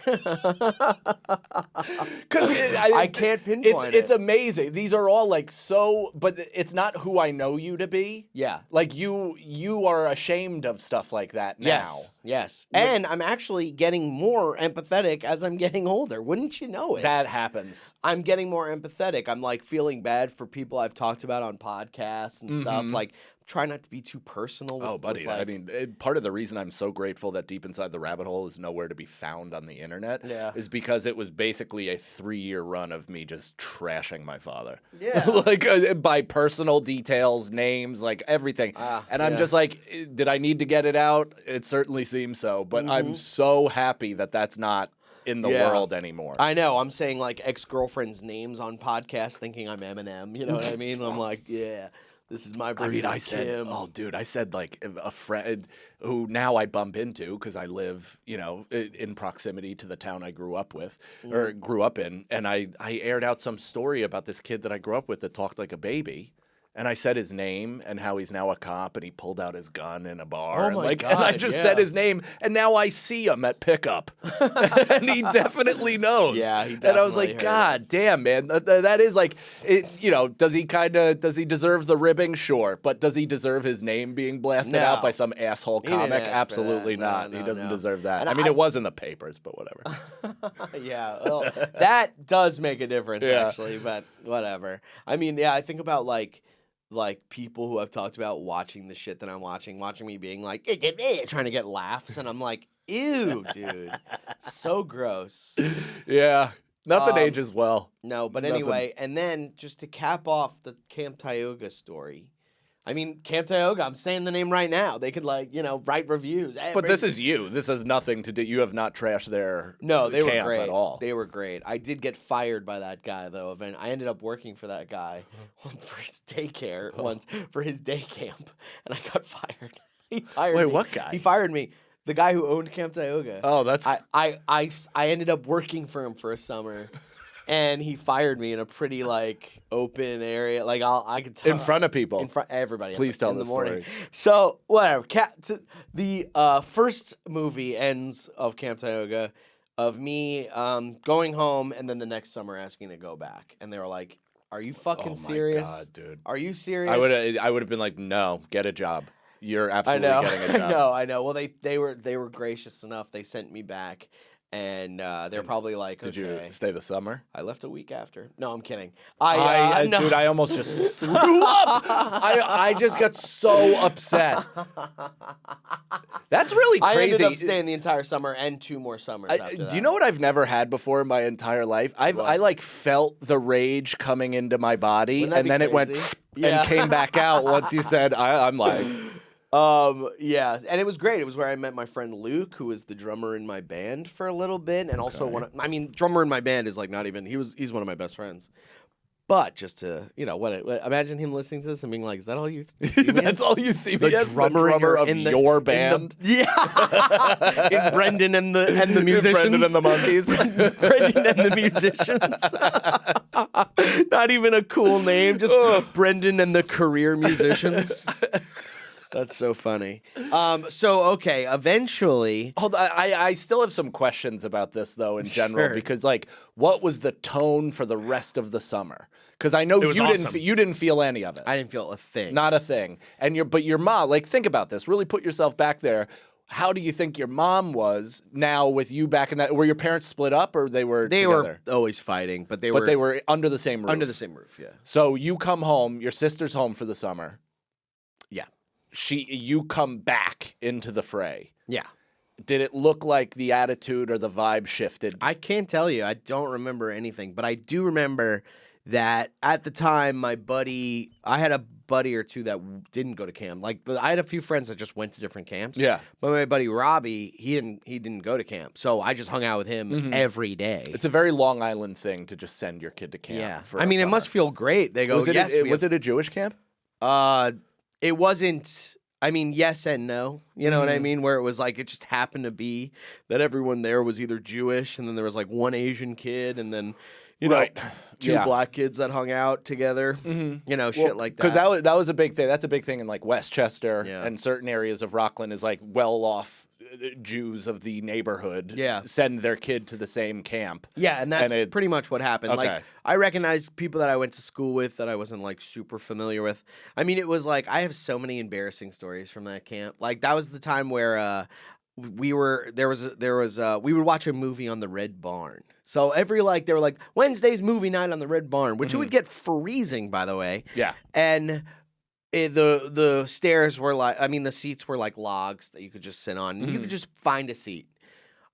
Because I can't pinpoint it's it. amazing. These are all like so, but it's not who I know you to be. Yeah. Like you are ashamed of stuff like that now. Yes. And I'm actually getting more empathetic as I'm getting older. Wouldn't you know it? That happens. I'm getting more empathetic. I'm like feeling bad for people I've talked about on podcasts and stuff. Like, try not to be too personal. Oh, buddy. Like, I mean, part of the reason I'm so grateful that Deep Inside the Rabbit Hole is nowhere to be found on the internet is because it was basically a 3-year run of me just trashing my father. Yeah. Like, by personal details, names, like everything. And I'm just like, did I need to get it out? It certainly seems so. But I'm so happy that that's not in the world anymore. I know. I'm saying like ex-girlfriends' names on podcasts thinking I'm Eminem. You know what I mean? I'm like, yeah. This is my version I of said, Kim. oh, dude, I said like a friend who now I bump into because I live, in proximity to the town I grew up with or grew up in. And I aired out some story about this kid that I grew up with that talked like a baby. And I said his name and how he's now a cop and he pulled out his gun in a bar. Oh and my and I God, just yeah. said his name and now I see him at pickup. And he definitely knows. Yeah, he And I was definitely like, heard God damn, man. That is like, does he deserve the ribbing? Sure. But does he deserve his name being blasted No. out by some asshole He didn't comic? ask for Absolutely that. not. No, He doesn't no. deserve that. And I mean, I- it was in the papers, but whatever. Yeah, well, that does make a difference Yeah. actually, but whatever. I mean, yeah, I think about like people who I've talked about watching the shit that I'm watching me being like trying to get laughs, and I'm like, ew, dude, so gross. Yeah. Nothing ages well. No, but Nothing. anyway, and then just to cap off the Camp Tioga story. I mean, Camp Tioga, I'm saying the name right now. They could write reviews. But this is you. This has nothing to do. You have not trashed their No, they were camp great at all. They were great. I did get fired by that guy though. I ended up working for that guy for his daycare once for his day camp, and I got fired. He fired me. Wait, what guy? He fired me. The guy who owned Camp Tioga. Oh, that's I ended up working for him for a summer, and he fired me in a pretty open area. Like I could tell in front of people. in front everybody. Please tell in the the morning. story. So whatever. The first movie ends of Camp Tioga, of me going home, and then the next summer asking to go back, and they were like, "Are you fucking serious? God, dude. Are you serious?" I would have been like, no, get a job. You're I absolutely know. getting a job. I know. Well, they were gracious enough. They sent me back, and they're probably like, Did okay. you stay the summer? I left a week after. No, I'm kidding. No. Dude, I almost just threw up. I just got so upset. That's really I crazy. ended up staying the entire summer and 2 more summers after that. Do you know what I've never had before in my entire life? I felt the rage coming into my body, Wouldn't that and be then it went crazy? Yeah. and came back out once you said. I'm like, Yeah, and it was great. It was where I met my friend Luke, who was the drummer in my band for a little bit, and also drummer in my band is not even. He's one of my best friends. But just to imagine him listening to this and being like, "Is that all you see me that's as? all you see The me as, the drummer drummer of in the- your in the- band." Yeah, in Brendan and the musicians, Brendan and the Monkeys. Brendan and the musicians. Not even a cool name, just Brendan and the career musicians. That's so funny. Okay, eventually. Hold on, I still have some questions about this though in general Sure. because what was the tone for the rest of the summer? Because I know was you awesome. didn't feel any of it. I didn't feel a thing. Not a thing. And your mom, think about this. Really put yourself back there. How do you think your mom was now with you back in that? Were your parents split up or they were They together? were always fighting, but they But they were were under the same roof. under the same roof. Yeah. So you come home. Your sister's home for the summer. Yeah. You come back into the fray. Yeah. Did it look like the attitude or the vibe shifted? I can't tell you. I don't remember anything, but I do remember that at the time I had a buddy or two that didn't go to camp. Like I had a few friends that just went to different camps. Yeah. But my buddy Robbie, he didn't go to camp. So I just hung out with him every day. It's a very Long Island thing to just send your kid to camp. Yeah. For I mean, it summer. must feel great. They go, Was it, yes. was it a Jewish camp? It wasn't. I mean, yes and no. You know what I mean? Where it was like it just happened to be that everyone there was either Jewish, and then there was like one Asian kid, and then you know two black kids that hung out together. You know, shit like that. Because that was a big thing. That's a big thing in like Westchester Yeah. and certain areas of Rockland is like well-off Jews of the neighborhood send their kid to the same camp. Yeah, and that's pretty much what happened. Okay. Like, I recognized people that I went to school with that I wasn't, like, super familiar with. I mean, it was, like, I have so many embarrassing stories from that camp. Like, that was the time where we would watch a movie on the Red Barn. So every, like, they were like, Wednesday's movie night on the Red Barn, which it would get freezing, by the way. Yeah. And the stairs were like, I mean, the seats were like logs that you could just sit on. You could just find a seat.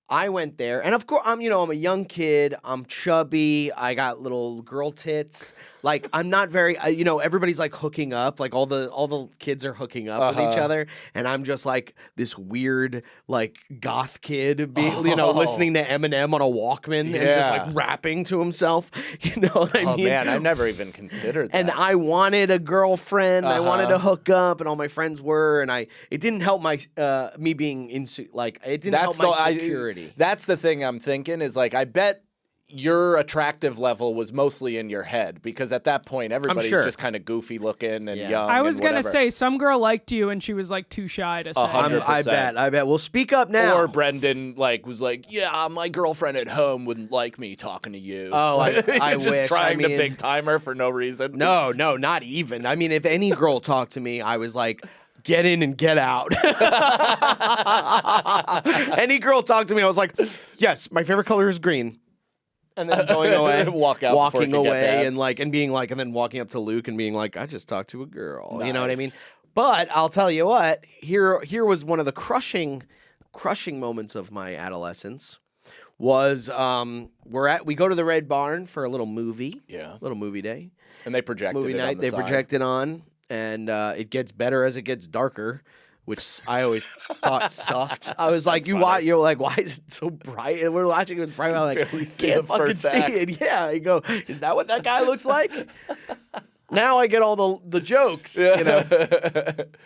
I went there, and of course, I'm a young kid. I'm chubby. I got little girl tits. Like, I'm not very, everybody's like hooking up. Like all the kids are hooking up with each other, and I'm just like this weird like goth kid, listening to Eminem on a Walkman and just like rapping to himself. You know what I mean? Oh man, I've never even considered that. And I wanted a girlfriend. I wanted to hook up, and all my friends were, and it didn't help my me being it didn't help my security. That's the thing I'm thinking is like I bet your attractive level was mostly in your head because at that point everybody's just kind of goofy looking and young. I was gonna say some girl liked you and she was like too shy to say. 100%. I bet. Well, speak up now. Or Brendan was like, yeah, my girlfriend at home wouldn't like me talking to you. Oh, I just wish. trying to big timer for no reason. No, not even. I mean, if any girl talked to me, I was like, get in and get out. Any girl talked to me, I was like, yes, my favorite color is green. And then going away, walking away, and being like, and then walking up to Luke and being like, I just talked to a girl. Nice. You know what I mean? But I'll tell you what, here was one of the crushing moments of my adolescence. Was we go to the Red Barn for a little movie, little movie day, and they projected movie it night. On the they side. projected on, and it gets better as it gets darker. Which I always thought sucked. I was like, you're like, why is it so bright? And we're watching it with bright. I'm like, can't fucking see it. Yeah, I go, is that what that guy looks like? Now I get all the jokes.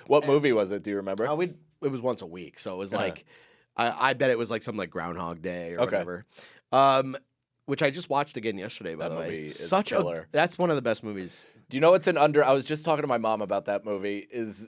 What movie was it? Do you remember? It was once a week, so it was like, I bet it was like something like Groundhog Day or whatever. Which I just watched again yesterday. By the way, such a that's one of the best movies. Do you know what's I was just talking to my mom about that movie. Is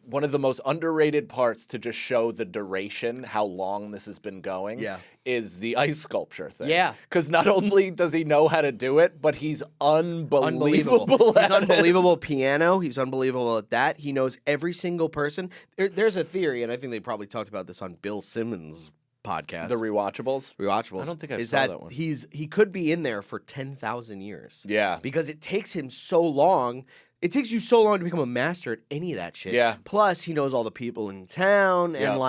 one of the most underrated parts to just show the duration, how long this has been going, is the ice sculpture thing. Yeah. Because not only does he know how to do it, but he's unbelievable. He's unbelievable piano. He's unbelievable at that. He knows every single person. There's a theory, and I think they probably talked about this on Bill Simmons' podcast. The Rewatchables? Rewatchables. I don't think I saw that one. He could be in there for 10,000 years. Yeah. Because it takes him so long. It takes you so long to become a master at any of that shit. Yeah. Plus, he knows all the people in town and,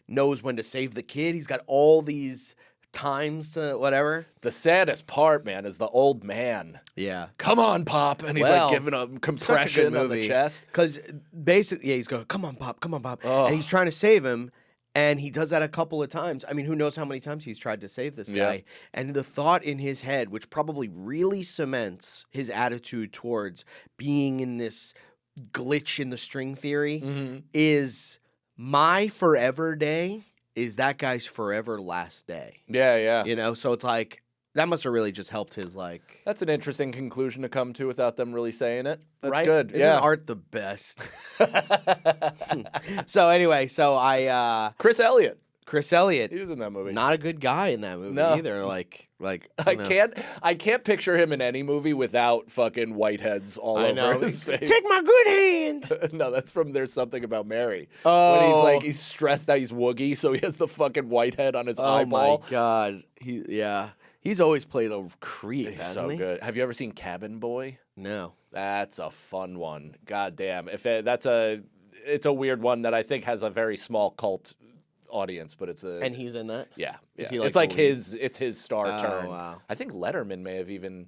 knows when to save the kid. He's got all these times to whatever. The saddest part, man, is the old man. Yeah. Come on, Pop. And he's giving a compression on the chest. Because basically, he's going, come on, Pop. Oh. And he's trying to save him. And he does that a couple of times. I mean, who knows how many times he's tried to save this guy. And the thought in his head, which probably really cements his attitude towards being in this glitch in the string theory, is my forever day is that guy's forever last day. Yeah. So it's like, that must have really just helped his That's an interesting conclusion to come to without them really saying it. That's right? good. Isn't art the best? So anyway, Chris Elliott. He was in that movie. Not a good guy in that movie either. I can't picture him in any movie without fucking whiteheads all over his face. Take my good hand. No, that's from There's Something About Mary. Oh. When he's stressed out, he's woogie, so he has the fucking whitehead on his eyeball. Oh my god. He's always played a creep, He's hasn't so he? good. Have you ever seen Cabin Boy? No. That's a fun one. God damn. It's a weird one that I think has a very small cult audience, but and he's in that? Yeah. Is he it's like his star turn. Wow. I think Letterman may have even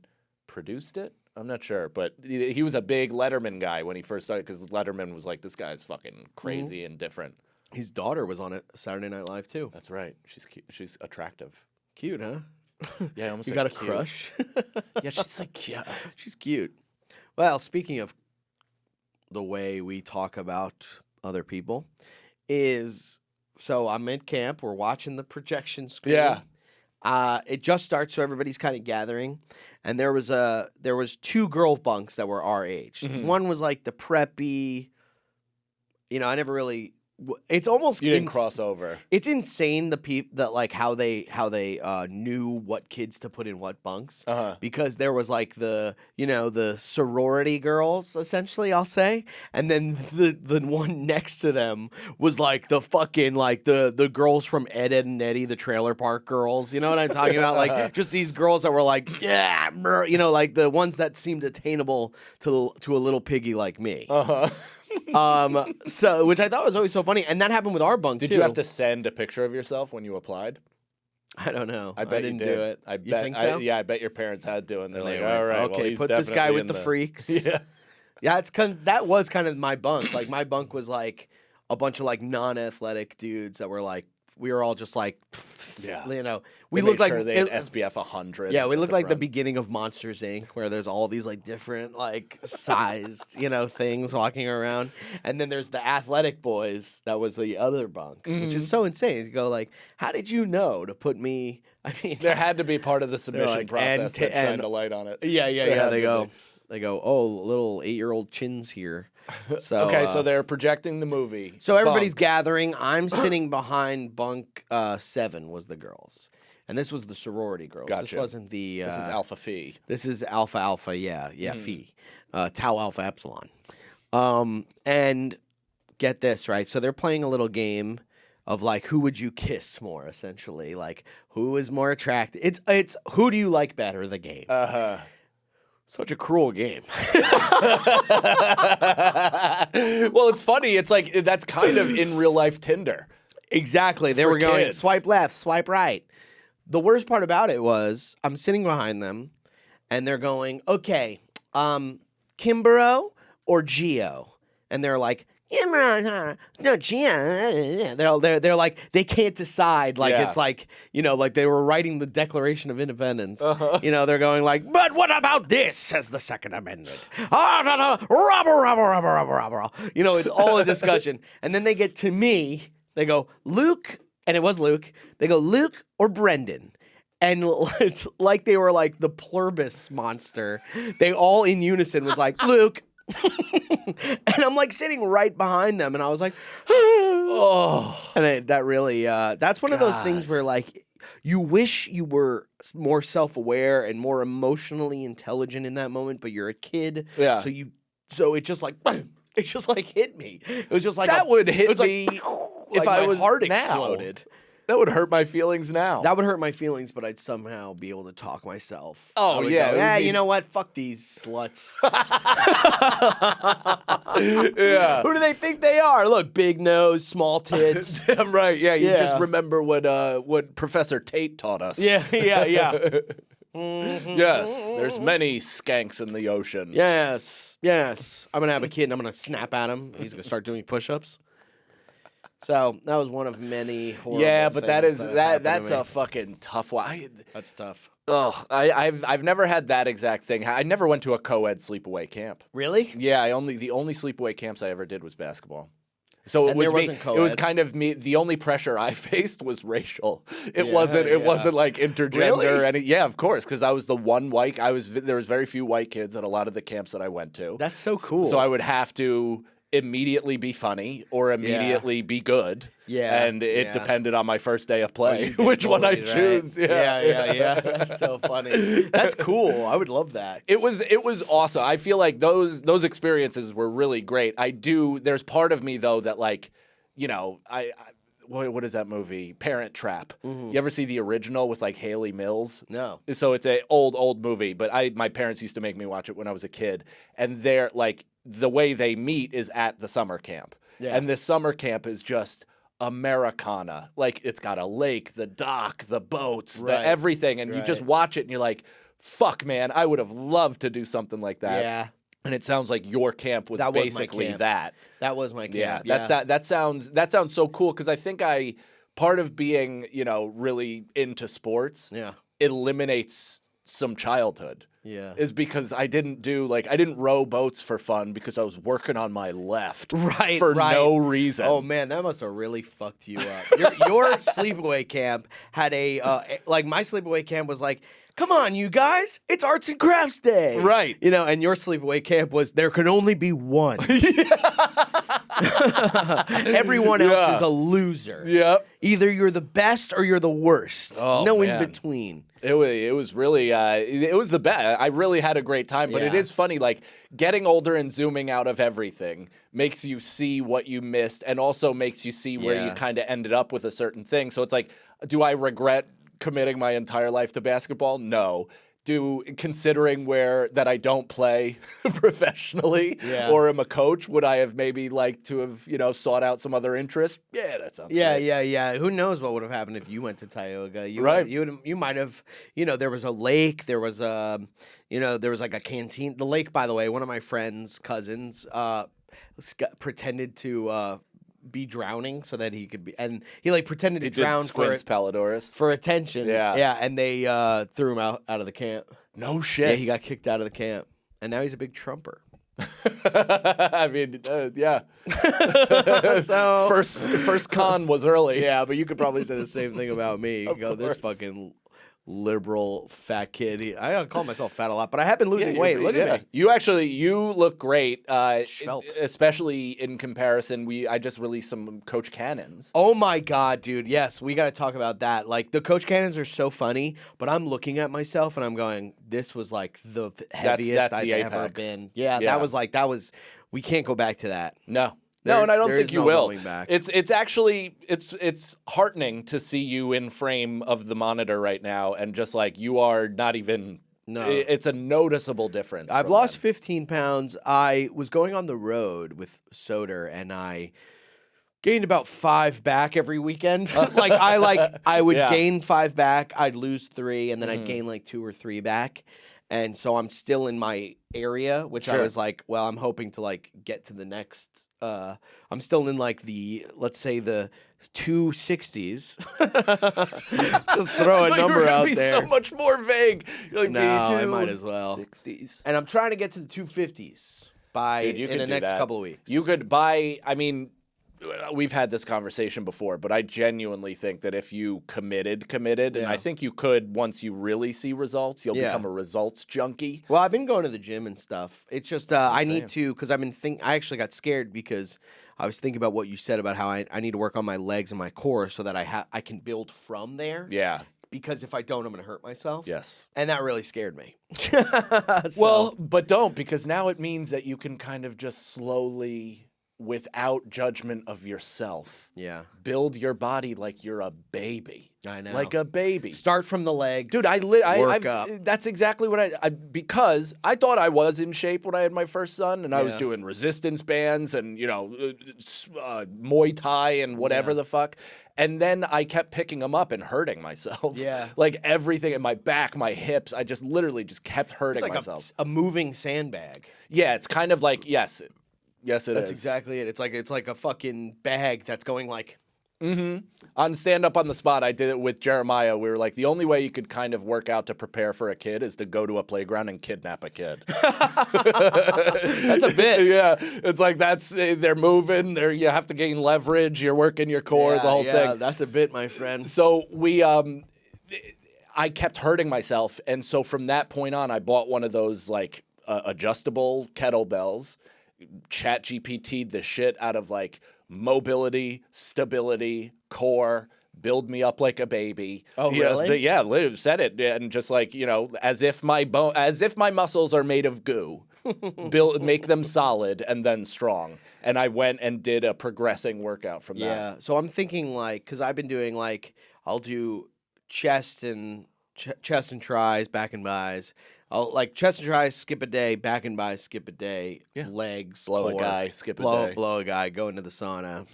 produced it. I'm not sure, but he was a big Letterman guy when he first started because Letterman was like, this guy's fucking crazy and different. His daughter was on it Saturday Night Live too. That's right. She's cute. She's attractive. Cute, huh? Yeah, almost You like got a cute. crush? Yeah, she's like cute. She's cute. Well, speaking of the way we talk about other people, so I'm at camp. We're watching the projection screen. Yeah. It just starts, so everybody's kind of gathering, and there was 2 girl bunks that were our age. One was like the preppy. I never really. It's almost You didn't cross over. It's insane that like how they knew what kids to put in what bunks because there was like the sorority girls essentially, I'll say, and then the one next to them was like the fucking like the girls from Ed, Ed and Eddie, the trailer park girls. You know what I'm talking about? Like just these girls that were like yeah, bro, like the ones that seemed attainable to a little piggy like me. So which I thought was always so funny, and that happened with our bunk Did too. you have to send a picture of yourself when you applied? I don't know. I bet didn't you did. do it. I You bet. think so? Yeah, I bet your parents had to, and they're They like, went, "All right, okay, well, he's put this guy definitely with in the freaks." Yeah, Yeah, that was kind of my bunk. Like my bunk was like a bunch of like non-athletic dudes that were like we were all just like, Yeah. we They looked made like sure they had SPF 100. yeah, we looked like the front. beginning of Monsters Inc., where there's all these like different like sized things walking around, and then there's the athletic boys. That was the other bunk, which is so insane. You go like, how did you know to put me? I mean, There had to be part of the submission like, process and- that shined and- a light on it. yeah. There had They to go. be. They go, oh, little 8-year-old chins here. So Okay, so they're projecting the movie. so everybody's Bunk. gathering. I'm sitting behind bunk 7 was the girls, and this was the sorority girls. This Gotcha. wasn't the. This is Alpha Phi. This is Alpha Alpha. Yeah, Phi, Tau Alpha Epsilon. And get this right. So they're playing a little game of like who would you kiss more, essentially, like who is more attractive. It's who do you like better, the game. Such a cruel game. Well, it's funny. It's like that's kind of in real life Tinder. Exactly. They For were going kids. swipe left, swipe right. The worst part about it was I'm sitting behind them and they're going, okay, Kimbrough or Geo? And they're like, Kimbrough, no, Geo. They're like, they can't decide. Like, Yeah. it's like, like they were writing the Declaration of Independence. They're going like, but what about this, says the Second Amendment. Rubber. It's all a discussion. And then they get to me. They go, Luke, and it was Luke. They go, Luke or Brendan. And it's like they were like the pluribus monster. They all in unison was like, Luke. And I'm like sitting right behind them. And I was like, oh. And that really, that's one of those things where like, you wish you were more self-aware and more emotionally intelligent in that moment, but you're a kid. Yeah. So it just like, it just like hit me. It was just like That would hit it was like, me like if I my was heart now. exploded. That would hurt my feelings now. That would hurt my feelings, but I'd somehow be able to talk myself. Oh, I would yeah, go, it would yeah, be- you know what? Fuck these sluts. Yeah. Who do they think they are? Look, big nose, small tits. I'm right. Yeah, you just Yeah. remember what Professor Tate taught us. yeah. Yes, there's many skanks in the ocean. Yes. I'm gonna have a kid and I'm gonna snap at him. He's gonna start doing push-ups. So that was one of many horrible Yeah, but that things is have happened to that's me. a fucking tough one. That's tough. I've never had that exact thing. I never went to a co-ed sleepaway camp. Really? Yeah, the only sleepaway camps I ever did was basketball. So it And was there me. wasn't It was co-ed? kind of me. The only pressure I faced was racial. It Yeah, wasn't. It yeah. wasn't like intergender. Really? Yeah, of course, because I was the one white. There was very few white kids at a lot of the camps that I went to. That's so cool. So I would have to immediately be funny or immediately be good. Yeah, And it yeah. depended on my first day of play, You get which one I bullied, right? choose. Yeah. That's so funny. That's cool. I would love that. It was awesome. I feel like those experiences were really great. There's part of me though that like, what is that movie? Parent Trap. You ever see the original with like Haley Mills? No. So it's a old movie, but my parents used to make me watch it when I was a kid. And they're like the way they meet is at the summer camp. Yeah. And this summer camp is just Americana. Like it's got a lake, the dock, the boats, Right. the everything. And you just Right. watch it and you're like, fuck, man, I would have loved to do something like that. Yeah. And it sounds like your camp was That was my basically camp. that. That was my Yeah, camp. that sounds so cool because I think part of being, really into sports Yeah. eliminates some childhood. Yeah. Is because I didn't row boats for fun because I was working on my left Right, for right. no reason. Oh man, that must have really fucked you up. Your sleepaway camp had like my sleepaway camp was like, come on, you guys, it's arts and crafts day, Right. And your sleepaway camp was there can only be one. Everyone else is a loser. Yep. Either you're the best or you're the worst. Oh, no man. in between. It was really it was the best. I really had a great time, but it Yeah. is funny, like getting older and zooming out of everything makes you see what you missed and also makes you see where you Yeah. kind of ended up with a certain thing. So it's like, do I regret committing my entire life to basketball? No. Considering that I don't play professionally Yeah. or am a coach, would I have maybe liked to have, sought out some other interest? Yeah, that sounds great. Yeah. Who knows what would have happened if you went to Tioga? Right. You might have. There was a lake. There was there was like a canteen. The lake, by the way, one of my friend's cousins pretended to be drowning so that he could be, and he like pretended to He drown did Squints Palidorus. for attention. Yeah. and they threw him out of the camp. No shit. Yeah, he got kicked out of the camp, and now he's a big trumper. I mean, yeah. So First con was early. yeah, but you could probably say the same thing about me. You Of go, this course. fucking liberal fat kid. I call myself fat a lot, but I have been losing Yeah, weight. Look at me. You look great. Svelte. Especially in comparison. I just released some Coach Cannons. Oh my god, dude. Yes, we got to talk about that. Like the Coach Cannons are so funny, but I'm looking at myself and I'm going, this was like the heaviest that's I've the ever apex. been. Yeah, Yeah. that was we can't go back to that. No. There- No, and I don't there think is you no will. going back. It's actually it's heartening to see you in frame of the monitor right now, and just like you are not even. No. It's a noticeable difference. I've from lost them. 15 pounds. I was going on the road with Soder and I gained about 5 back every weekend. I would Yeah. gain 5 back, I'd lose 3, and then I'd gain like 2 or 3 back. And so I'm still in my area, which I Sure. was like, well, I'm hoping to like get to the next I'm still in like let's say the 260s. Just throw a I thought you were number gonna out be there. so much more vague. You're like, No, me I too. might as well. 60s. And I'm trying to get to the 250s by Dude, you in could the do next that. couple of weeks. You could buy. I mean, we've had this conversation before, but I genuinely think that if you committed, and Yeah. I think you could once you really see results, you'll Yeah. become a results junkie. Well, I've been going to the gym and stuff. It's just I saying. need to because I've been I actually got scared because I was thinking about what you said about how I need to work on my legs and my core so that I can build from there. Yeah. Because if I don't, I'm going to hurt myself. Yes. And that really scared me. Well, but don't, because now it means that you can kind of just slowly, without judgment of yourself, yeah, build your body like you're a baby. I know. Like a baby. Start from the legs, Dude, work up. That's exactly what because I thought I was in shape when I had my first son, and I was Yeah. doing resistance bands and Muay Thai and whatever the fuck, and then I kept picking them up and hurting myself. Yeah. Like everything in my back, my hips, I just literally just kept hurting It's like myself. a moving sandbag. Yeah, it's kind of like yes, it is. That's exactly it. It's like a fucking bag that's going like. On Stand Up on the Spot, I did it with Jeremiah. We were like, the only way you could kind of work out to prepare for a kid is to go to a playground and kidnap a kid. That's a bit. Yeah, it's like they're moving. You have to gain leverage. You're working your core, the whole thing. That's a bit, my friend. So I kept hurting myself, and so from that point on, I bought one of those like adjustable kettlebells. Chat GPT'd the shit out of like mobility, stability, core, build me up like a baby. Oh, You know, really? yeah, Liv said it, and just like as if my muscles are made of goo, make them solid and then strong. And I went and did a progressing workout from that. Yeah. So I'm thinking like, because I've been doing like, I'll do chest and tries, back and bis. I'll like chest and tries, skip a day, back and bis, skip a day, legs, Blow a core, guy, skip a day. blow a guy, go into the sauna.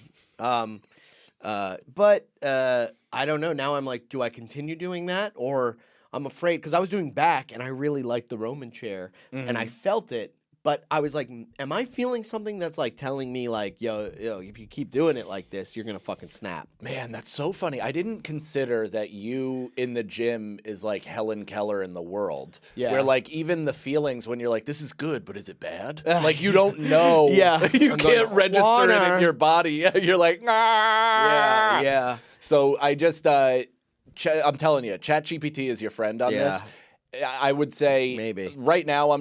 But I don't know. Now I'm like, do I continue doing that, or I'm afraid because I was doing back and I really liked the Roman chair and I felt it. But I was like, am I feeling something that's like telling me like, yo, if you keep doing it like this, you're going to fucking snap. Man, that's so funny. I didn't consider that you in the gym is like Helen Keller in the world. Yeah. Where like even the feelings when you're like, this is good, but is it bad? Like you don't know. Yeah. You I'm can't going, register it in "Water." your body. You're like, Yeah, yeah. So I just, I'm telling you, ChatGPT is your friend on Yeah. this. I would say Maybe. right now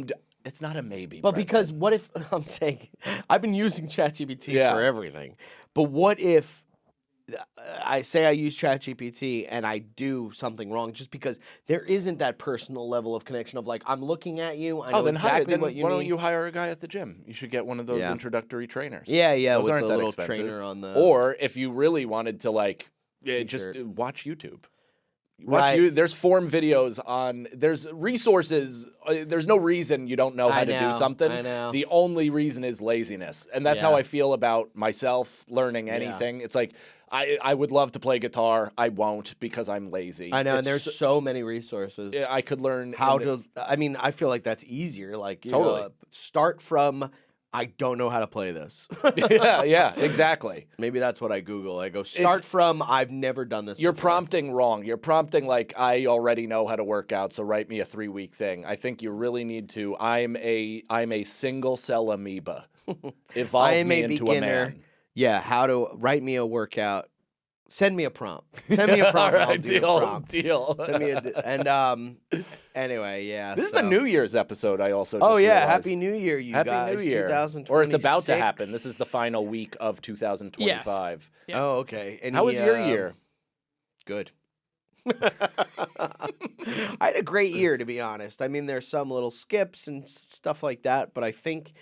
it's not a maybe. But Brendan. because what if I'm saying I've been using ChatGPT Yeah. for everything, but what if I say I use ChatGPT and I do something wrong just because there isn't that personal level of connection of like I'm looking at you, I know then exactly then what you why mean. don't you hire a guy at the gym? You should get one of those Yeah. introductory trainers. Yeah, Those with aren't the that little expensive. trainer on the Or if you really wanted to like just T-shirt. watch YouTube. Right. There's form videos on. There's resources. There's no reason you don't know how I to know, do something. I know. The only reason is laziness, and that's how Yeah. I feel about myself learning anything. It's like I would love to play guitar. I won't because I'm lazy. I know, and It's- there's so many resources. I could learn How in- to I mean, I feel like that's easier. Like Totally. start from I don't know how to play this. yeah, exactly. Maybe that's what I Google. I go start from I've never done this. You're before. prompting wrong. You're prompting like I already know how to work out, so write me a 3-week thing. I think you really need to. I'm a single cell amoeba. Evolve I am me a into beginner. a man. Yeah, how to write me a workout. Send me a prompt. Send me a prompt. All I'll right, do deal, a prompt. deal. Send me and anyway, yeah. This is the New Year's episode. I also Oh just yeah, realized. Happy New Year, you Happy guys. New Year. 2026. Or it's about to happen. This is the final week of 2025. Yeah. Oh, okay. And How was your year? Good. I had a great year, to be honest. I mean, there's some little skips and stuff like that, but I think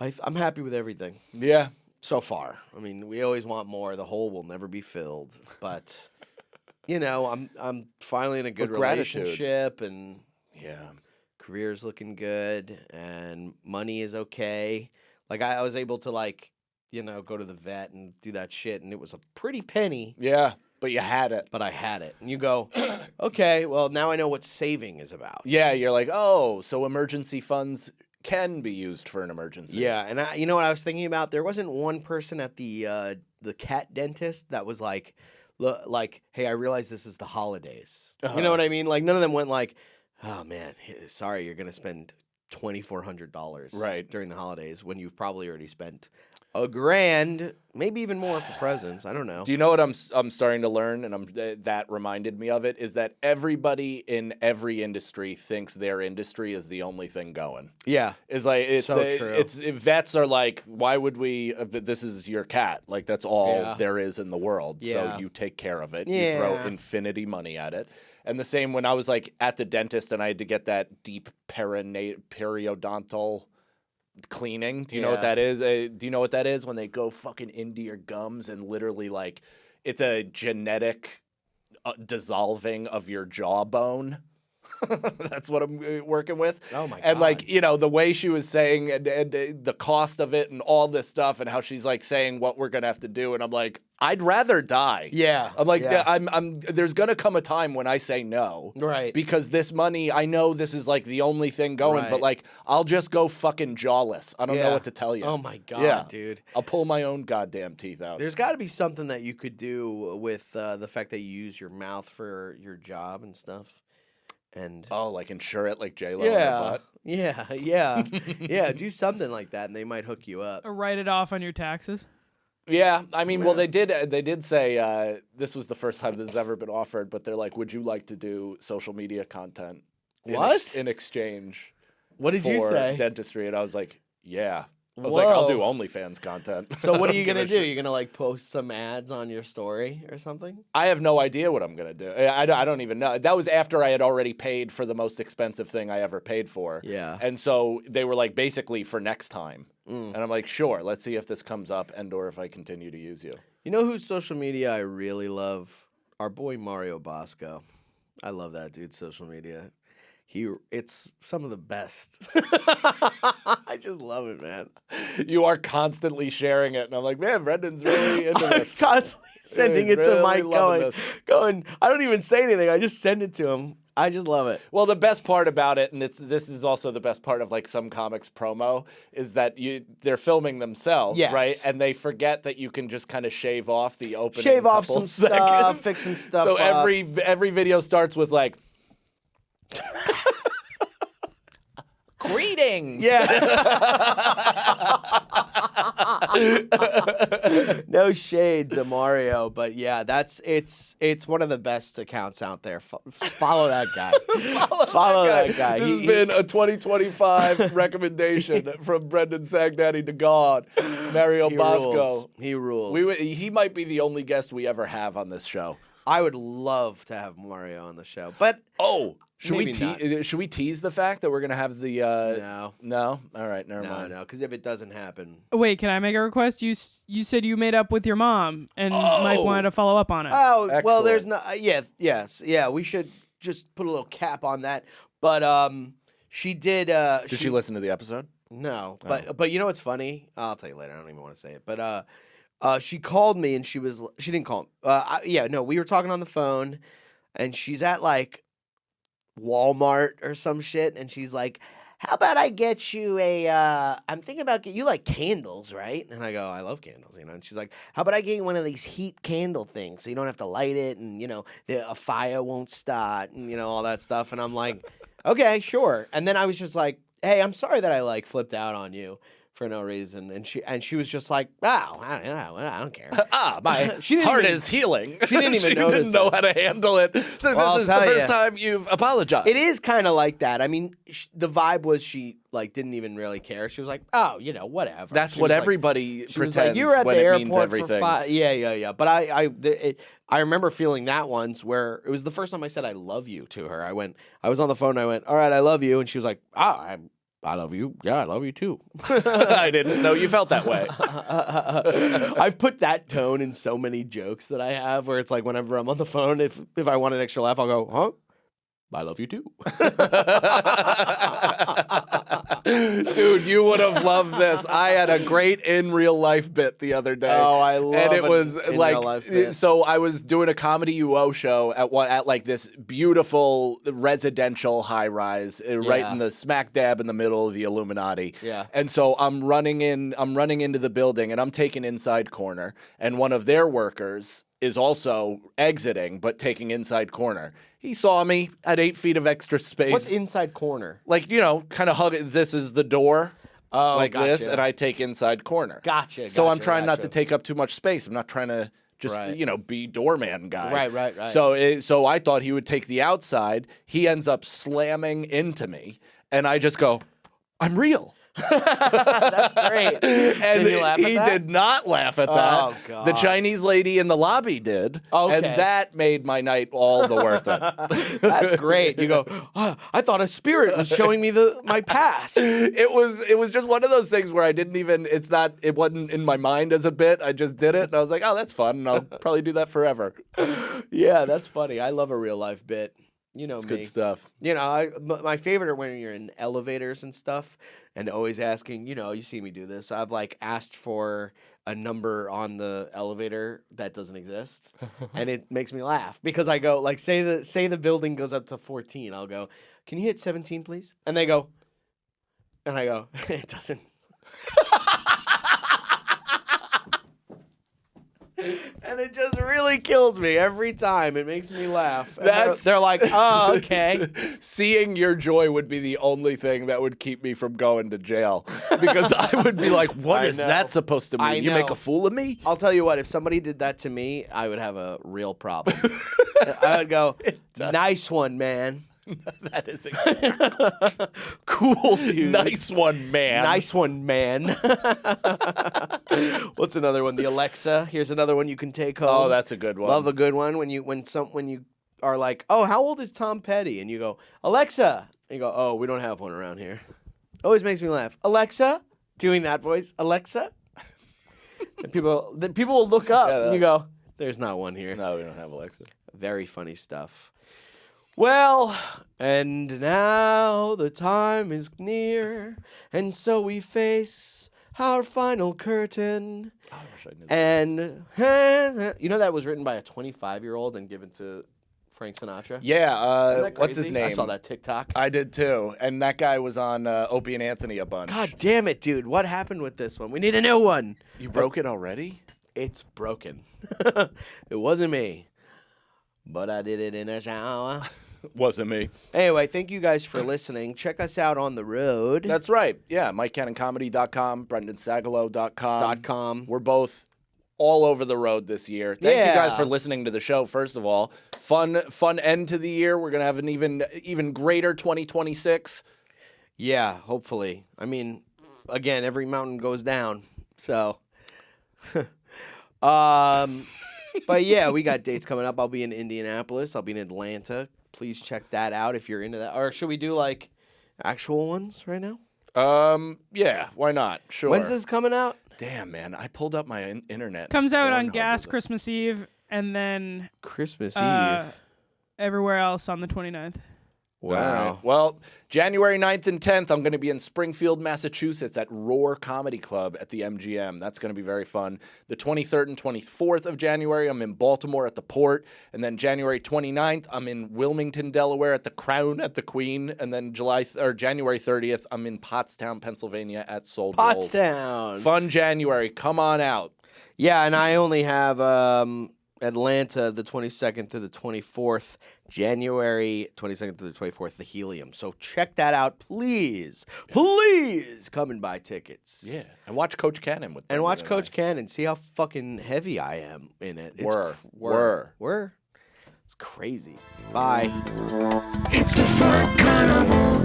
I'm happy with everything Yeah. so far. I mean, we always want more. The hole will never be filled, but you know, I'm finally in a good With gratitude. relationship, and Yeah. career's looking good, and money is okay. Like I was able to go to the vet and do that shit, and it was a pretty penny. Yeah. But you had it. But I had it. And you go, okay, well, now I know what saving is about. Yeah, you're like, oh, so emergency funds can be used for an emergency. Yeah, and you know what I was thinking about? There wasn't one person at the cat dentist that was like, hey, I realize this is the holidays. You know what I mean? Like, none of them went like, oh, man, sorry, you're going to spend $2,400 Right. during the holidays when you've probably already spent $1,000, maybe even more for presents. I don't know. Do you know what I'm starting to learn, and that reminded me of it, is that everybody in every industry thinks their industry is the only thing going. Yeah. It's like So true. Vets are like, why would we? This is your cat. Like that's all Yeah. there is in the world. Yeah. So you take care of it. You throw Yeah. infinity money at it. And the same when I was like at the dentist and I had to get that deep periodontal cleaning. Do you know what Yeah. that is? Do you know what that is? When they go fucking into your gums and literally like it's a genetic dissolving of your jawbone. That's what I'm working with. Oh my And God. like, you know, the way she was saying and the cost of it and all this stuff and how she's like saying what we're going to have to do. And I'm like, I'd rather die. Yeah. I'm like, yeah. there's going to come a time when I say no. Right. Because this money, I know this is like the only thing going, but Right. like, I'll just go fucking jawless. I don't know Yeah. what to tell you. Oh my God, Yeah. dude. I'll pull my own goddamn teeth out. There's got to be something that you could do with the fact that you use your mouth for your job and stuff. And Oh, like insure it like J-Lo yeah, yeah, do something like that, and they might hook you up. Or write it off on your taxes. Yeah, I mean, well, they did say this was the first time this has ever been offered, but they're like, would you like to do social media content What? in exchange What did you for say? dentistry? And I was like, yeah. I was like, I'll do Whoa. OnlyFans content. So what I are you don't gonna give a do? shit. You're gonna like post some ads on your story or something? I have no idea what I'm going to do. I don't even know. That was after I had already paid for the most expensive thing I ever paid for. Yeah. And so they were like, basically for next time. Mm. And I'm like, sure, let's see if this comes up and or if I continue to use you. You know whose social media I really love? Our boy Mario Bosco. I love that dude's social media. It's some of the best. I just love it, man. You are constantly sharing it, and I'm like, man, Brendan's really into this. Constantly sending it to really Mike, loving this. going. I don't even say anything. I just send it to him. I just love it. Well, the best part about it, and this is also the best part of like some comics promo, is that they're filming themselves, Yes. right? And they forget that you can just kind of shave off the opening. Shave off couple some seconds. stuff, fix some stuff. So up. every video starts with like. Greetings. Yeah. No shade to Mario, but yeah, it's one of the best accounts out there. Follow that guy. Follow that guy. This has been a 2025 recommendation from Brendan Sagdaddy to God, Mario Bosco. He rules. He might be the only guest we ever have on this show. I would love to have Mario on the show, but should maybe we tease the fact that we're gonna have the no, all right, never mind. no, because if it doesn't happen, Wait, can I make a request? You said you made up with your mom, and Mike wanted to follow up on it. oh well, Excellent. there's no yeah. We should just put a little cap on that. But she did. Did she listen to the episode? No, but you know what's funny? I'll tell you later. I don't even want to say it. But she called me and she didn't call. We were talking on the phone, and she's at like Walmart or some shit, and she's like, "How about I get you a? I'm thinking about you like candles, right?" And I go, "I love candles, you know." And she's like, "How about I get you one of these heat candle things so you don't have to light it, and you know a fire won't start, and you know all that stuff." And I'm like, "Okay, sure." And then I was just like, "Hey, I'm sorry that I like flipped out on you for no reason," and she was just like, "Wow, I don't care." My She didn't heart even- is healing. she didn't even she notice didn't know it. how to handle it. So Well, I'll this is the tell first ya. time you've apologized. It is kind of like that. I mean, the vibe was she like didn't even really care. She was like, "Oh, you know, whatever." That's She what was like- everybody She was pretends like, "You were at when the it means airport everything. for 5." Yeah. But I remember feeling that once where it was the first time I said I love you to her. I was on the phone. And I went, "All right, I love you," and she was like, I love you. Yeah, I love you too. I didn't know you felt that way. I've put that tone in so many jokes that I have where it's like whenever I'm on the phone, if I want an extra laugh, I'll go, "Huh? I love you too." Dude, you would have loved this. I had a great in real life bit the other day. Oh, I love And it an was in like, real life bit. so I was doing a comedy UO show at like this beautiful residential high rise, right Yeah. in the smack dab in the middle of the Illuminati. Yeah. And so I'm running into the building and I'm taking inside corner, and one of their workers is also exiting but taking inside corner. He saw me at 8 feet of extra space. What's inside corner? Like, kind of hug it. This is the door. Oh, like this, gotcha. and I take inside corner. Gotcha. So I'm trying not to take up too much space. I'm not trying to just, Right. Be doorman guy. Right. So I thought he would take the outside. He ends up slamming into me, and I just go, "I'm real." That's great. And Did he laugh at that? did not laugh at that. Oh, God. The Chinese lady in the lobby did. Okay. And that made my night all the worth it. That's great. You go, I thought a spirit was showing me my past. It was just one of those things where it wasn't in my mind as a bit. I just did it and I was like, "Oh, that's fun." And I'll probably do that forever. Yeah, that's funny. I love a real life bit. You know It's me. good stuff. My favorite are when you're in elevators and stuff and always asking, you see me do this. I've like asked for a number on the elevator that doesn't exist. And it makes me laugh because I go like, say the building goes up to 14. I'll go, "Can you hit 17, please?" And they go, and I go, "It doesn't." And it just really kills me every time. It makes me laugh. And they're like, "Oh, okay." Seeing your joy would be the only thing that would keep me from going to jail. Because I would be like, "What I is know. that supposed to mean? I You make know. a fool of me?" I'll tell you what, if somebody did that to me, I would have a real problem. I would go, "Nice one, man." That is Cool, dude. nice one, man. Nice one, man. What's another one? The Alexa. Here's another one you can take home. Oh, that's a good one. Love a good one when you are like, "Oh, how old is Tom Petty?" And you go, "Alexa." And you go, "Oh, we don't have one around here." Always makes me laugh. Alexa, doing that voice, Alexa. And people will look up and you go, "There's not one here." No, we don't have Alexa. Very funny stuff. Well, and now the time is near, and so we face our final curtain. I wish I knew And you know that was written by a 25-year-old and given to Frank Sinatra? Yeah, Isn't that what's his crazy? name? I saw that TikTok. I did too. And that guy was on Opie and Anthony a bunch. God damn it, dude. What happened with this one? We need a new one. You broke it already? It's broken. It wasn't me, but I did it in a shower. Wasn't me. Anyway, thank you guys for listening. Check us out on the road. That's right. Yeah, MikeCannonComedy.com, BrendanSagalow.com. We're both all over the road this year. Thank you guys for listening to the show, first of all. Fun end to the year. We're going to have an even greater 2026. Yeah, hopefully. I mean, again, every mountain goes down. So, but yeah, we got dates coming up. I'll be in Indianapolis. I'll be in Atlanta. Please check that out if you're into that. Or should we do like actual ones right now? Yeah, why not? Sure. When's this coming out? Damn, man, I pulled up my internet. Comes out on Pornhub Gas was it? Christmas Eve, and then Christmas Eve. everywhere else on the 29th. Wow. All right. Well, January 9th and 10th, I'm going to be in Springfield, Massachusetts at Roar Comedy Club at the MGM. That's going to be very fun. The 23rd and 24th of January, I'm in Baltimore at the Port. And then January 29th, I'm in Wilmington, Delaware at the Crown at the Queen. And then January 30th, I'm in Pottstown, Pennsylvania at Soul Joel's. Pottstown. Fun January. Come on out. Yeah, and I only have Atlanta the 22nd through the 24th, January 22nd through the 24th, the Helium. So check that out, please. Please come and buy tickets. Yeah. And watch Coach Cannon with And watch Brendan Coach Cannon. See how fucking heavy I am in it. It's Were. It's crazy. Bye. It's a Fart Carnival.